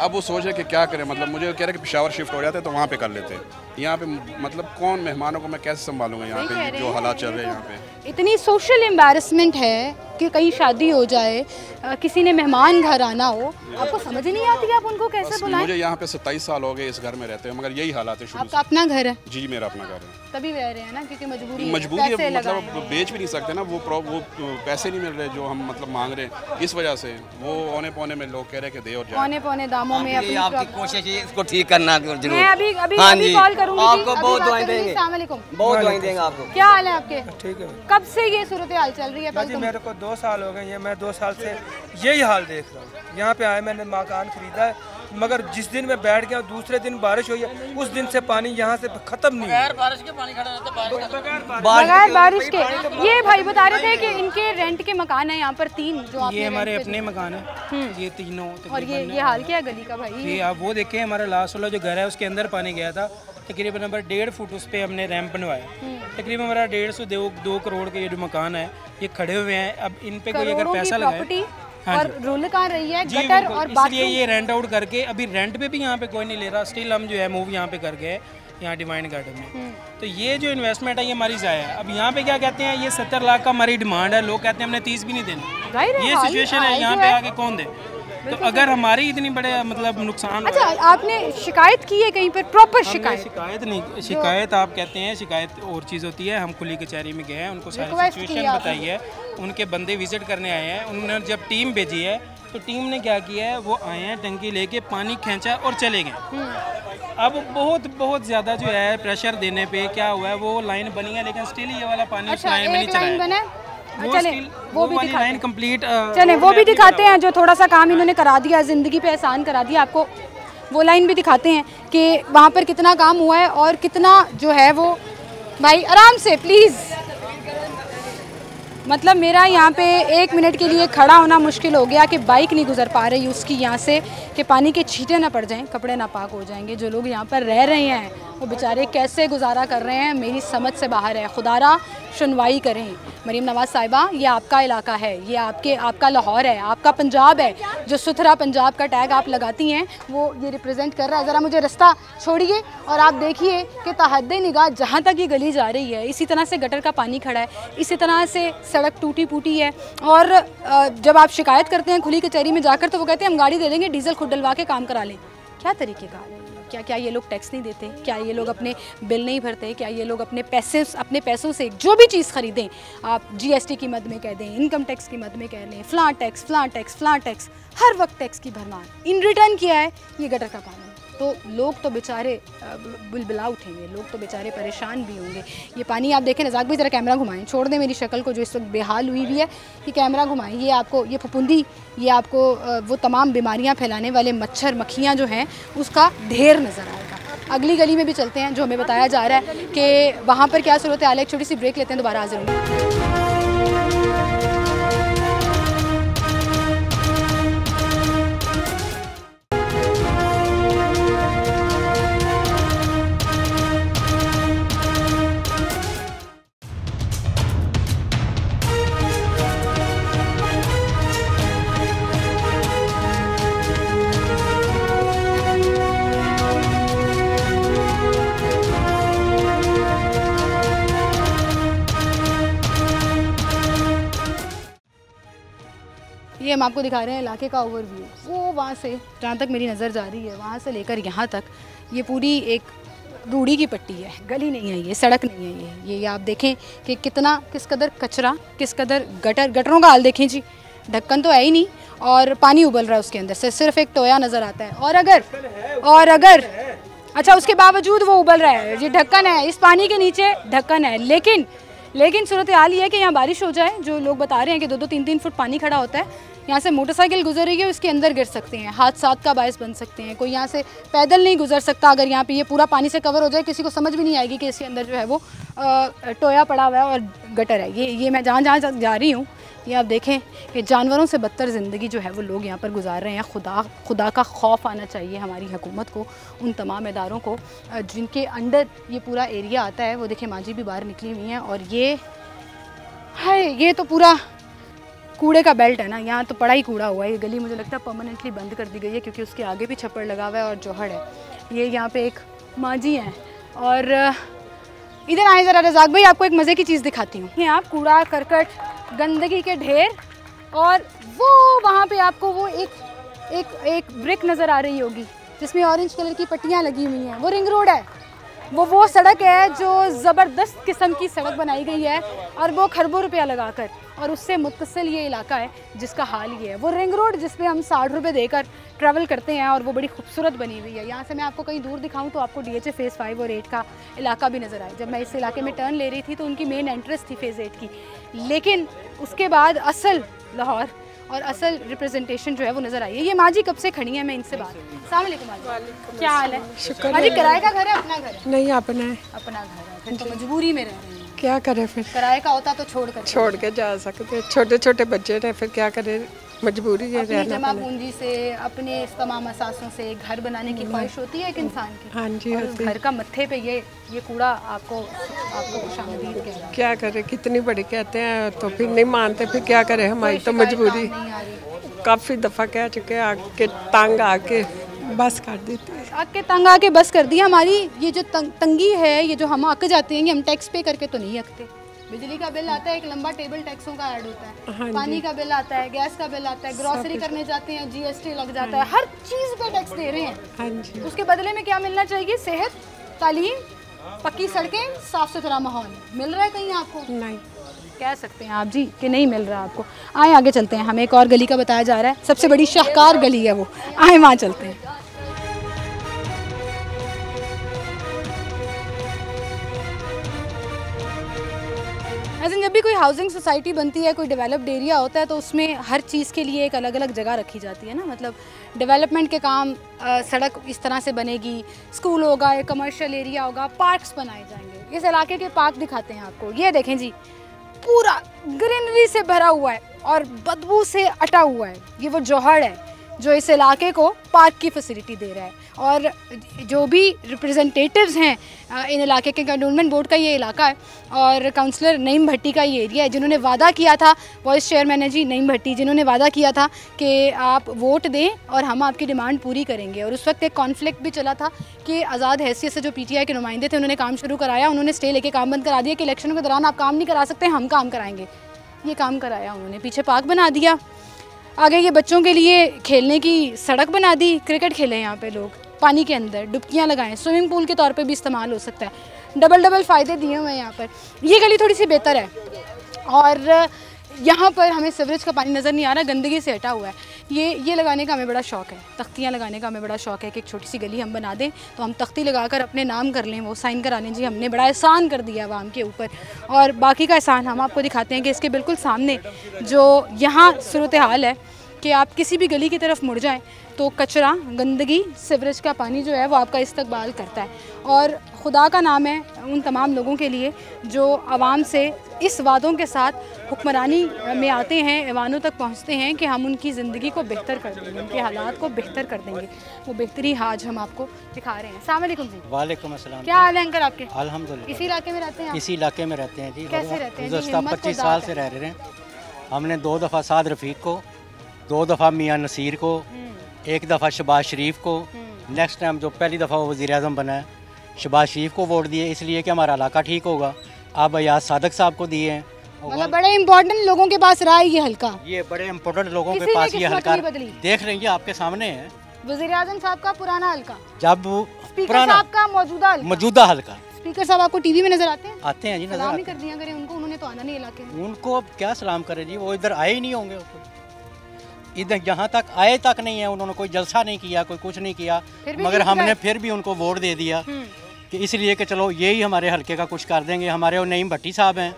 अब वो सोच रहे कि क्या करें। मतलब मुझे कह रहे कि पेशावर शिफ्ट हो जाते हैं तो वहाँ पे कर लेते हैं। यहाँ पे मतलब कौन मेहमानों को मैं कैसे संभालूंगा यहाँ पे जो हालात चल रहे हैं यहाँ पे। इतनी सोशल एम्बैरसमेंट है कि कहीं शादी हो जाए, किसी ने मेहमान घर आना हो, आपको समझ ही नहीं आती है आप उनको कैसे बुलाएं। मुझे यहाँ पे 27 साल हो गए इस घर में रहते हैं, मगर यही हालात है शुरू से। आपका अपना घर है? जी मेरा अपना घर है। तभी रह रहे हैं ना, क्योंकि मजबूरी है, मतलब बेच भी नहीं सकते ना, वो पैसे नहीं मिल रहे जो हम मतलब मांग रहे हैं, इस वजह से वो औने पौने में लोग कह रहे हैं कि दे और जाए। पौने दामों में अपनी आपकी कोशिश है इसको ठीक करना जरूर। मैं अभी कॉल करूंगी, आपको बहुत दुआएं देंगे। अस्सलाम वालेकुम। बहुत दुआएं देंगे आपको। क्या हाल है आपके? ठीक है। कब से ये सूरत हाल चल रही है? जी मेरे को 2 साल हो गए हैं, मैं 2 साल से यही हाल देख रहा हूँ। यहाँ पे आए, मैंने मकान खरीदा है, मगर जिस दिन मैं बैठ गया दूसरे दिन बारिश हुई है, उस दिन से पानी यहाँ से खत्म नहीं है। बारिश के पानी खड़ा रहता है, बगैर बारिश के। ये भाई बता रहे थे कि इनके रेंट के मकान है यहाँ पर 3 जो ये हमारे अपने मकान है, ये तीनों। और ये हाल क्या है गली का भाई? ये आप वो देखें, हमारा लास्ट वाला जो घर है उसके अंदर पानी गया था, तकरीबन नंबर 1.5 फुट उस पर हमने रैंप बनवाया। तकरीबन हमारा 1.5 से 2 करोड़ के ये जो मकान है ये खड़े हुए हैं। अब इन पे कोई अगर पैसा लगाए और रोल कहाँ रही है, गटर और बाथरूम, इसलिए ये रेंट आउट करके अभी रेंट पे भी यहाँ पे कोई नहीं ले रहा। स्टिल हम जो है मूव यहाँ पे कर गए यहाँ डिवाइन गार्डन में। तो ये जो इन्वेस्टमेंट है ये हमारी ज़ाया है। अब यहाँ पे क्या कहते हैं, ये 70 लाख का हमारी डिमांड है, लोग कहते हैं हमने 30 भी नहीं देना। ये सिचुएशन है, यहाँ पे आके कौन दे। तो अगर हमारी इतनी बड़े मतलब नुकसान। अच्छा, आपने शिकायत की है कहीं पर? प्रॉपर शिकायत नहीं, शिकायत आप कहते हैं, शिकायत और चीज़ होती है। हम कुली कचहरी में गए हैं, उनको सारी सिचुएशन बताई है, उनके बंदे विजिट करने आए हैं। उन्होंने जब टीम भेजी है तो टीम ने क्या किया है, वो आए हैं टंकी लेके, पानी खींचा और चले गए। अब बहुत ज़्यादा जो है प्रेशर देने पे क्या हुआ है, वो लाइन बनी है लेकिन स्टिल ये वाला पानी उस लाइन में नहीं चला। वो भी लाइन कंप्लीट, चले वो भी दिखाते हैं जो थोड़ा सा काम इन्होंने करा दिया, ज़िंदगी पे एहसान करा दिया। आपको वो लाइन भी दिखाते हैं कि वहाँ पर कितना काम हुआ है और कितना जो है वो। भाई आराम से प्लीज़, मतलब मेरा यहाँ पे 1 मिनट के लिए खड़ा होना मुश्किल हो गया कि बाइक नहीं गुजर पा रही उसकी यहाँ से, कि पानी के छींटे ना पड़ जाएं, कपड़े ना पाक हो जाएंगे। जो लोग यहाँ पर रह रहे हैं वो बेचारे कैसे गुजारा कर रहे हैं, मेरी समझ से बाहर है। खुदारा सुनवाई करें। मरीम नवाज़ साहिबा, ये आपका इलाका है, ये आपका लाहौर है, आपका पंजाब है। जो सुथरा पंजाब का टैग आप लगाती हैं वो ये रिप्रेजेंट कर रहा है। ज़रा मुझे रास्ता छोड़िए और आप देखिए कि तहद्दे निगाह जहाँ तक ये गली जा रही है, इसी तरह से गटर का पानी खड़ा है, इसी तरह से सड़क टूटी फूटी है। और जब आप शिकायत करते हैं खुली कचहरी में जाकर तो वो कहते हैं हम गाड़ी दे देंगे, डीजल खुद डलवा के काम करा लें। क्या तरीके का है? क्या ये लोग टैक्स नहीं देते? क्या ये लोग अपने बिल नहीं भरते? क्या ये लोग अपने पैसों से जो भी चीज़ खरीदें, आप GST की मद में कह दें, इनकम टैक्स की मद में कह लें, फ्लां टैक्स, हर वक्त टैक्स की भरमार, इन रिटर्न किया है ये गटर का पानी। तो लोग तो बेचारे बुलबुला उठेंगे, लोग तो बेचारे परेशान भी होंगे। ये पानी आप देखें, नज़ाक भाई ज़रा कैमरा घुमाएं, छोड़ दें मेरी शक्ल को जो इस वक्त बेहाल हुई हुई है, कि कैमरा घुमाएं। ये आपको ये फफूंदी, ये आपको वो तमाम बीमारियां फैलाने वाले मच्छर मक्खियां जो हैं उसका ढेर नज़र आएगा। अगली गली में भी चलते हैं, जो हमें बताया जा रहा है कि वहाँ पर क्या सूरत हाल है। एक छोटी सी ब्रेक लेते हैं, दोबारा हाजिर होंगे। ये हम आपको दिखा रहे हैं इलाके का ओवरव्यू। वो वहाँ से जहाँ तक मेरी नज़र जा रही है, वहाँ से लेकर यहाँ तक ये पूरी एक रूढ़ी की पट्टी है, गली नहीं है ये, सड़क नहीं है ये आप देखें कि किस कदर कचरा, किस कदर गटरों का हाल देखें जी। ढक्कन तो है ही नहीं और पानी उबल रहा है उसके अंदर से, सिर्फ एक टोया नज़र आता है। और अगर अच्छा उसके बावजूद वो उबल रहा है, ये ढक्कन है, इस पानी के नीचे ढक्कन है। लेकिन सूरत हाल ये है कि यहाँ बारिश हो जाए, जो लोग बता रहे हैं कि 2-3 फुट पानी खड़ा होता है, यहाँ से मोटरसाइकिल गुजर रही है उसके अंदर गिर सकते हैं, हादसात का बायस बन सकते हैं। कोई यहाँ से पैदल नहीं गुजर सकता अगर यहाँ पे ये पूरा पानी से कवर हो जाए, किसी को समझ भी नहीं आएगी कि इसके अंदर जो है वो टोया पड़ा हुआ है और गटर है। ये मैं जहाँ जा रही हूँ, ये आप देखें कि जानवरों से बदतर ज़िंदगी जो है वो लोग यहाँ पर गुजार रहे हैं। खुदा का खौफ आना चाहिए हमारी हुकूमत को, उन तमाम इदारों को जिनके अंडर ये पूरा एरिया आता है। वो देखें माजी भी बाहर निकली हुई हैं और ये तो पूरा कूड़े का बेल्ट है ना, यहाँ तो पड़ा ही कूड़ा हुआ है। ये गली मुझे लगता है परमानेंटली बंद कर दी गई है क्योंकि उसके आगे भी छप्पर लगा हुआ है और जोहड़ है। ये यहाँ पे एक माजी हैं और इधर आए ज़रा रज़ाक भाई, आपको एक मज़े की चीज़ दिखाती हूँ। ये आप कूड़ा करकट गंदगी के ढेर और वो वहाँ पे आपको वो एक ब्रिक नज़र आ रही होगी जिसमें ऑरेंज कलर की पट्टियाँ लगी हुई हैं, वो रिंग रोड है। वो सड़क है जो ज़बरदस्त किस्म की सड़क बनाई गई है और वो खरबों रुपया लगाकर, और उससे मुत्तसिल ये इलाका है जिसका हाल ये है। वो रिंग रोड जिस पे हम 60 रुपये देकर ट्रैवल करते हैं और वो बड़ी खूबसूरत बनी हुई है। यहाँ से मैं आपको कहीं दूर दिखाऊं तो आपको DHA फ़ेज़ 5 और 8 का इलाका भी नज़र आए। जब मैं इस इलाके में टर्न ले रही थी तो उनकी मेन एंट्रेंस थी फ़ेज़ 8 की, लेकिन उसके बाद असल लाहौर और असल रिप्रेजेंटेशन जो है वो नज़र आई है। ये माजी कब से खड़ी है, मैं इनसे बात। अस्सलाम वालेकुम माजी, क्या हाल है? शुक्र। माजी किराए का घर है अपना घर है? नहीं अपना है। अपना घर है, फिर तो मजबूरी में रह रहे हैं। क्या करें फिर, किराए का होता तो छोड़ के जा सकते, छोटे छोटे बच्चे हैं, फिर क्या करें, मजबूरी है रहना। जमा पूंजी से अपने इस तमाम असासों से घर बनाने की ख्वाहिश होती है एक इंसान की। हाँ जी होती है। घर का मत्थे पे ये कूड़ा आपको खुशामदीद कहता है। क्या करें, कितनी बड़ी कहते हैं तो फिर नहीं मानते, फिर क्या करें, हमारी तो मजबूरी। काफ़ी दफ़ा कह चुके हैं, आके तंग आके बस कर देते हैं, आके तंग आके बस कर दिया। हमारी ये जो तंगी है, ये जो हम अक जाते हैं, ये हम टैक्स पे करके तो नहीं अकते। बिजली का बिल आता है, एक लंबा टेबल टैक्सों का ऐड होता है। हाँ, पानी का बिल आता है, गैस का बिल आता है, ग्रोसरी करने जाते हैं GST लग जाता है, हर चीज़ पे टैक्स दे रहे हैं। हाँ जी। उसके बदले में क्या मिलना चाहिए? सेहत, तालीम, पक्की सड़कें, साफ सुथरा माहौल। मिल रहा है कहीं आपको? नहीं। कह सकते हैं आप जी कि नहीं मिल रहा आपको। आए आगे चलते हैं, हमें एक और गली का बताया जा रहा है, सबसे बड़ी शाहकार गली है वो, आए वहाँ चलते हैं। ऐसे जब भी कोई हाउसिंग सोसाइटी बनती है, कोई डेवलप्ड एरिया होता है, तो उसमें हर चीज़ के लिए एक अलग अलग जगह रखी जाती है ना। मतलब डेवलपमेंट के काम, सड़क इस तरह से बनेगी, स्कूल होगा, एक कमर्शियल एरिया होगा, पार्क्स बनाए जाएंगे। इस इलाके के पार्क दिखाते हैं आपको, ये देखें जी, पूरा ग्रीनरी से भरा हुआ है और बदबू से अटा हुआ है। ये वो जोहड़ है जो इस इलाके को पार्क की फैसिलिटी दे रहा है। और जो भी रिप्रेजेंटेटिव्स हैं इन इलाके के, कंटोनमेंट बोर्ड का ये इलाका है और काउंसलर नईम भट्टी का ये एरिया है, जिन्होंने वादा किया था, वाइस चेयरमैन है जी नईम भट्टी, जिन्होंने वादा किया था कि आप वोट दें और हम आपकी डिमांड पूरी करेंगे। और उस वक्त एक कॉन्फ्लिक्ट भी चला था कि आज़ाद हैसियत से जो PTI के नुमाइंदे थे, उन्होंने काम शुरू कराया, उन्होंने स्टे लेके काम बंद करा दिया कि इलेक्शनों के दौरान आप काम नहीं करा सकते, हम काम कराएंगे। ये काम कराया उन्होंने, पीछे पार्क बना दिया, आगे ये बच्चों के लिए खेलने की सड़क बना दी, क्रिकेट खेलें यहाँ पे लोग, पानी के अंदर डुबकियाँ लगाएं, स्विमिंग पूल के तौर पे भी इस्तेमाल हो सकता है। डबल फ़ायदे दिए हुए हैं यहाँ पर। ये गली थोड़ी सी बेहतर है और यहाँ पर हमें सीवरेज का पानी नज़र नहीं आ रहा, गंदगी से हटा हुआ है। ये लगाने का हमें बड़ा शौक़ है, तख्तियाँ लगाने का हमें बड़ा शौक़ है कि एक छोटी सी गली हम बना दें तो हम तख्ती लगाकर अपने नाम कर लें, वो साइन करा लें जी, हमने बड़ा एहसान कर दिया आवाम के ऊपर। और बाकी का एहसान हम आपको दिखाते हैं कि इसके बिल्कुल सामने जो यहाँ सूरत हाल है कि आप किसी भी गली की तरफ मुड़ जाएं तो कचरा, गंदगी, सीवरेज का पानी जो है वो आपका इस्तकबाल करता है। और खुदा का नाम है उन तमाम लोगों के लिए जो आवाम से इस वादों के साथ हुक्मरानी में आते हैं, ऐवानों तक पहुंचते हैं कि हम उनकी ज़िंदगी को बेहतर कर देंगे, उनके हालात को बेहतर कर देंगे। वो बेहतरी आज हम आपको दिखा रहे हैं। अस्सलाम वालेकुम जी। वालेकुम अस्सलाम। क्या हाल है अंकल आपके? अल्हम्दुलिल्लाह। इसी इलाके में रहते हैं? इसी इलाके में रहते हैं जी। कैसे रहते हैं? गुज़श्ता 25 साल से रह रहे हैं। हमने 2 दफ़ा साद रफ़ीक को, 2 दफ़ा मियाँ नसीर को, 1 दफ़ा शहबाज शरीफ को, नेक्स्ट टाइम जो पहली दफ़ा वज़ीर आज़म बना है शहबाज शरीफ को वोट दिए, इसलिए कि हमारा इलाका ठीक होगा। अब अयाज सादक साहब को दिए हैं। मतलब बड़े इम्पोर्टेंट लोगों के पास रहा है ये हल्का। ये बड़े इम्पोर्टेंट लोगों के पास ये हल्का देख रही है, आपके सामने है। वज़ीर आज़म साहब का पुराना हल्का, जब स्पीकर साहब का मौजूदा हल्का। स्पीकर साहब आपको टीवी में नजर आते हैं? आते हैं जी, नजर आते हैं। कर दिया करें उनको, उन्होंने तो आना नहीं इलाके में। उनको अब क्या सलाम करें जी, वो इधर आए ही नहीं होंगे। इधर यहाँ तक आए तक नहीं है, उन्होंने कोई जलसा नहीं किया, कोई कुछ नहीं किया, मगर हमने फिर भी उनको वोट दे दिया कि इसलिए कि चलो यही हमारे हल्के का कुछ कर देंगे। हमारे वो नईम भट्टी साहब हैं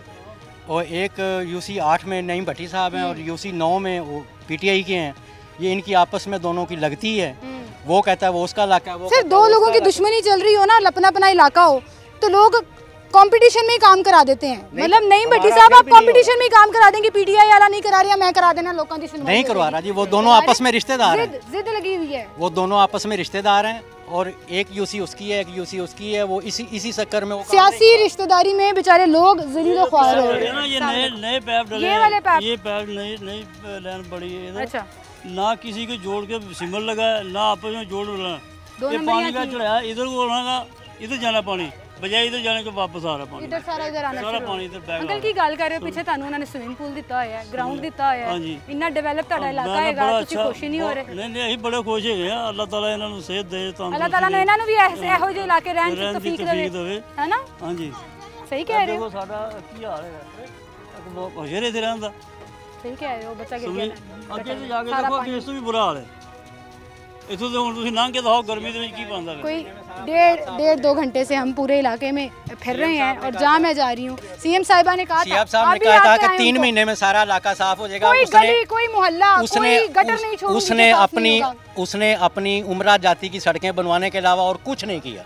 और एक यूसी 8 में नईम भट्टी साहब हैं और यूसी 9 में वो पीटीआई के हैं। ये इनकी आपस में दोनों की लगती है। वो कहता है वो उसका इलाका है, वो सिर्फ दो लोगों की दुश्मनी चल रही हो ना, अपना अपना इलाका हो, तो लोग कंपटीशन में ही काम करा देते हैं। मतलब नहीं भट्टी साहब, आप कंपटीशन में ही काम करा देंगे, पीटीआई वाला नहीं करा रहा, मैं करा देना, लोगों की सुनवाई नहीं करवा रहा जी। वो दोनों आपस में रिश्तेदार हैं, जिद लगी हुई है। वो दोनों आपस में रिश्तेदार हैं और एक यूसी उसकी है, एक यूसी उसकी है। वो इसी चक्कर में वो सियासी रिश्तेदारी में बेचारे लोग जलील ख्वार हो रहे हैं। ये नए पैप डले, ये वाले पैप, ये पैप नई लाइन पड़ी है। अच्छा, ना किसी को जोड़ के सिमल लगा है, ना आपस में जोड़ लगा। ये पानी का चढ़ाया, इधर को होना, इधर जाना पानी, बजाय इधर जाने के वापस आ रहा पानी। इधर सारा इधर आना सारा पानी इधर बैग। अंकल की गल कर रहे हो, पीछे ਤੁਹਾਨੂੰ ਉਹਨਾਂ ਨੇ ਸਵਿਮਿੰਗ ਪੂਲ ਦਿੱਤਾ ਹੋਇਆ ਹੈ, ਗਰਾਊਂਡ ਦਿੱਤਾ ਹੋਇਆ ਹੈ, ਇੰਨਾ ਡਿਵੈਲਪ ਤੁਹਾਡਾ ਇਲਾਕਾ ਹੈਗਾ, ਤੁਸੀਂ ਖੁਸ਼ ਨਹੀਂ ਹੋ ਰਹੇ? ਨਹੀਂ ਨਹੀਂ, ਅਸੀਂ ਬੜੇ ਖੁਸ਼ ਹੈਗੇ ਆ। ਅੱਲਾਹ ਤਾਲਾ ਇਹਨਾਂ ਨੂੰ ਸਿਹਤ ਦੇ, ਤੁਹਾਨੂੰ ਅੱਲਾਹ ਤਾਲਾ ਨੇ ਇਹਨਾਂ ਨੂੰ ਵੀ ਇਹੋ ਜਿਹੇ ਇਲਾਕੇ ਰਹਿਣ ਦੀ ਤੌਫੀਕ ਦੇਵੇ, ਹੈ ਨਾ? ਹਾਂਜੀ, ਸਹੀ ਕਹਿ ਰਹੇ ਹੋ। ਦੇਖੋ ਸਾਡਾ ਕੀ ਹਾਲ ਹੈ, ਹੁਸ਼ਿਆਰੇ ਤੇ ਰਹਿੰਦਾ। ਸਹੀ ਕਹਿ ਰਹੇ ਹੋ, ਬੱਚਾ ਗਿਰ ਗਿਆ ਨਾ, ਅੱਗੇ ਤੇ ਜਾ ਕੇ ਦੇਖੋ ਕਿ ਇਸ ਤੋਂ ਵੀ ਬੁਰਾ ਹਾਲ ਹੈ। इतों तो हम लंघ के तो गर्मी की पाता। कोई 1.5-2 घंटे से हम पूरे इलाके में फिर रहे हैं और जहाँ मैं जा रही हूँ, सीएम साहिबा ने कहा था कि 3 महीने में सारा इलाका साफ हो जाएगा। कोई गली, कोई मोहल्ला, कोई गटर नहीं छोड़ा। उसने अपनी उम्रा जाति की सड़कें बनवाने के अलावा और कुछ नहीं किया।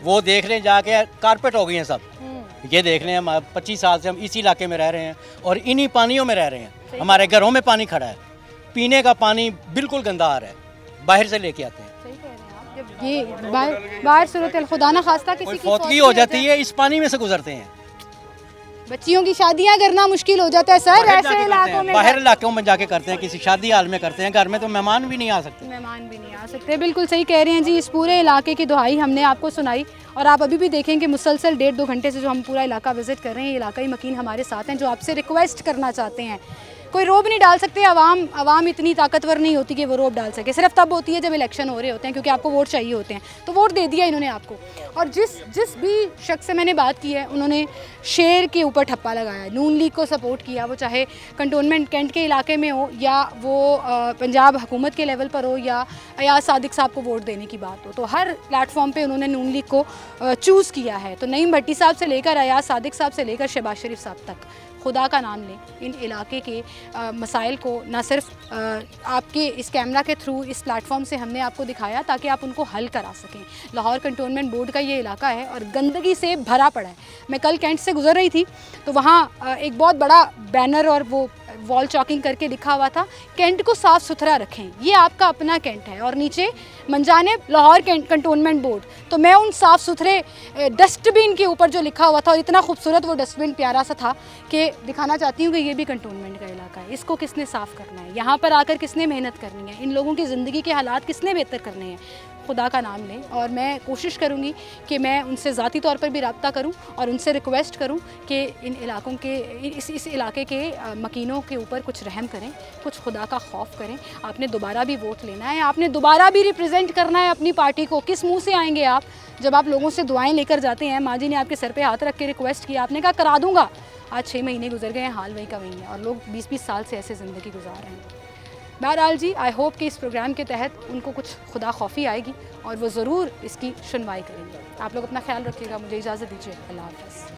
वो देख रहे जाके कारपेट हो गई हैं सब। ये देख रहे हैं 25 साल से हम इसी इलाके में रह रहे हैं और इन्हीं पानियों में रह रहे हैं। हमारे घरों में पानी खड़ा है, पीने का पानी बिल्कुल गंदा आ रहा है, बाहर से लेके आते हैं। सही कह रहे हैं आप। ये बाहर सूरत खुदा ना खास्ता किसी की फौतगी हो जाती है, इस पानी में से गुजरते हैं। बच्चियों की शादियां करना मुश्किल हो जाता है सर ऐसे इलाकों में। बाहर इलाकों में जाके करते हैं, किसी शादी हाल में करते हैं, घर में तो मेहमान भी नहीं आ सकते। मेहमान भी नहीं आ सकते, बिल्कुल सही कह रहे हैं जी। इस पूरे इलाके की दुहाई हमने आपको सुनाई और आप अभी भी देखेंगे मुसलसल 1.5-2 घंटे से जो हम पूरा इलाका विजिट कर रहे हैं, ये इलाकाई मकीन हमारे साथ हैं जो आपसे रिक्वेस्ट करना चाहते हैं। कोई रोब नहीं डाल सकते, अवाम इतनी ताकतवर नहीं होती कि वो रोब डाल सके। सिर्फ तब होती है जब इलेक्शन हो रहे होते हैं, क्योंकि आपको वोट चाहिए होते हैं, तो वोट दे दिया इन्होंने आपको। और जिस भी शख्स से मैंने बात की है, उन्होंने शेर के ऊपर ठप्पा लगाया, नून लीग को सपोर्ट किया, वो चाहे कंटोनमेंट कैंट के इलाके में हो या वो पंजाब हुकूमत के लेवल पर हो या अयाज सादिक साहब को वोट देने की बात हो, तो हर प्लेटफॉर्म पे उन्होंने नून लीग को चूज़ किया है। तो नईम भट्टी साहब से लेकर अयाज सादिक साहब से लेकर शहबाज शरीफ साहब तक, खुदा का नाम लें, इन इलाके के मसाइल को ना सिर्फ आपके इस कैमरा के थ्रू इस प्लेटफॉर्म से हमने आपको दिखाया ताकि आप उनको हल करा सकें। लाहौर कंटोनमेंट बोर्ड का ये इलाका है और गंदगी से भरा पड़ा है। मैं कल कैंट से गुजर रही थी तो वहाँ एक बहुत बड़ा बैनर और वो वॉल चॉकिंग करके लिखा हुआ था, कैंट को साफ़ सुथरा रखें, ये आपका अपना कैंट है, और नीचे मंजाने लाहौर कंटोनमेंट बोर्ड। तो मैं उन साफ़ सुथरे डस्टबिन के ऊपर जो लिखा हुआ था, और इतना खूबसूरत वो डस्टबिन प्यारा सा था कि दिखाना चाहती हूँ कि ये भी कंटोनमेंट का इलाका है, इसको किसने साफ़ करना है, यहाँ पर आकर किसने मेहनत करनी है, इन लोगों की ज़िंदगी के हालात किसने बेहतर करने हैं, खुदा का नाम लें। और मैं कोशिश करूँगी कि मैं उनसे ज़ाती तौर पर भी रब्ता करूँ और उनसे रिक्वेस्ट करूँ कि इन इलाकों के इस इलाके के मकीनों के ऊपर कुछ रहम करें, कुछ खुदा का खौफ करें। आपने दोबारा भी वोट लेना है, आपने दोबारा भी रिप्रेजेंट करना है अपनी पार्टी को। किस मुँह से आएंगे आप जब आप लोगों से दुआएँ लेकर जाते हैं? माँ जी ने आपके सर पर हाथ रख के रिक्वेस्ट किया, आपने कहा करा दूँगा। आज 6 महीने गुजर गए हैं, हाल वही का वही है, और लोग 20-20 साल से ऐसे ज़िंदगी गुजार रहे हैं। बहरहाल जी, आई होप कि इस प्रोग्राम के तहत उनको कुछ खुदा खौफी आएगी और वो ज़रूर इसकी सुनवाई करेंगे। आप लोग अपना ख्याल रखिएगा, मुझे इजाज़त दीजिए, अल्लाह हाफ़िज़।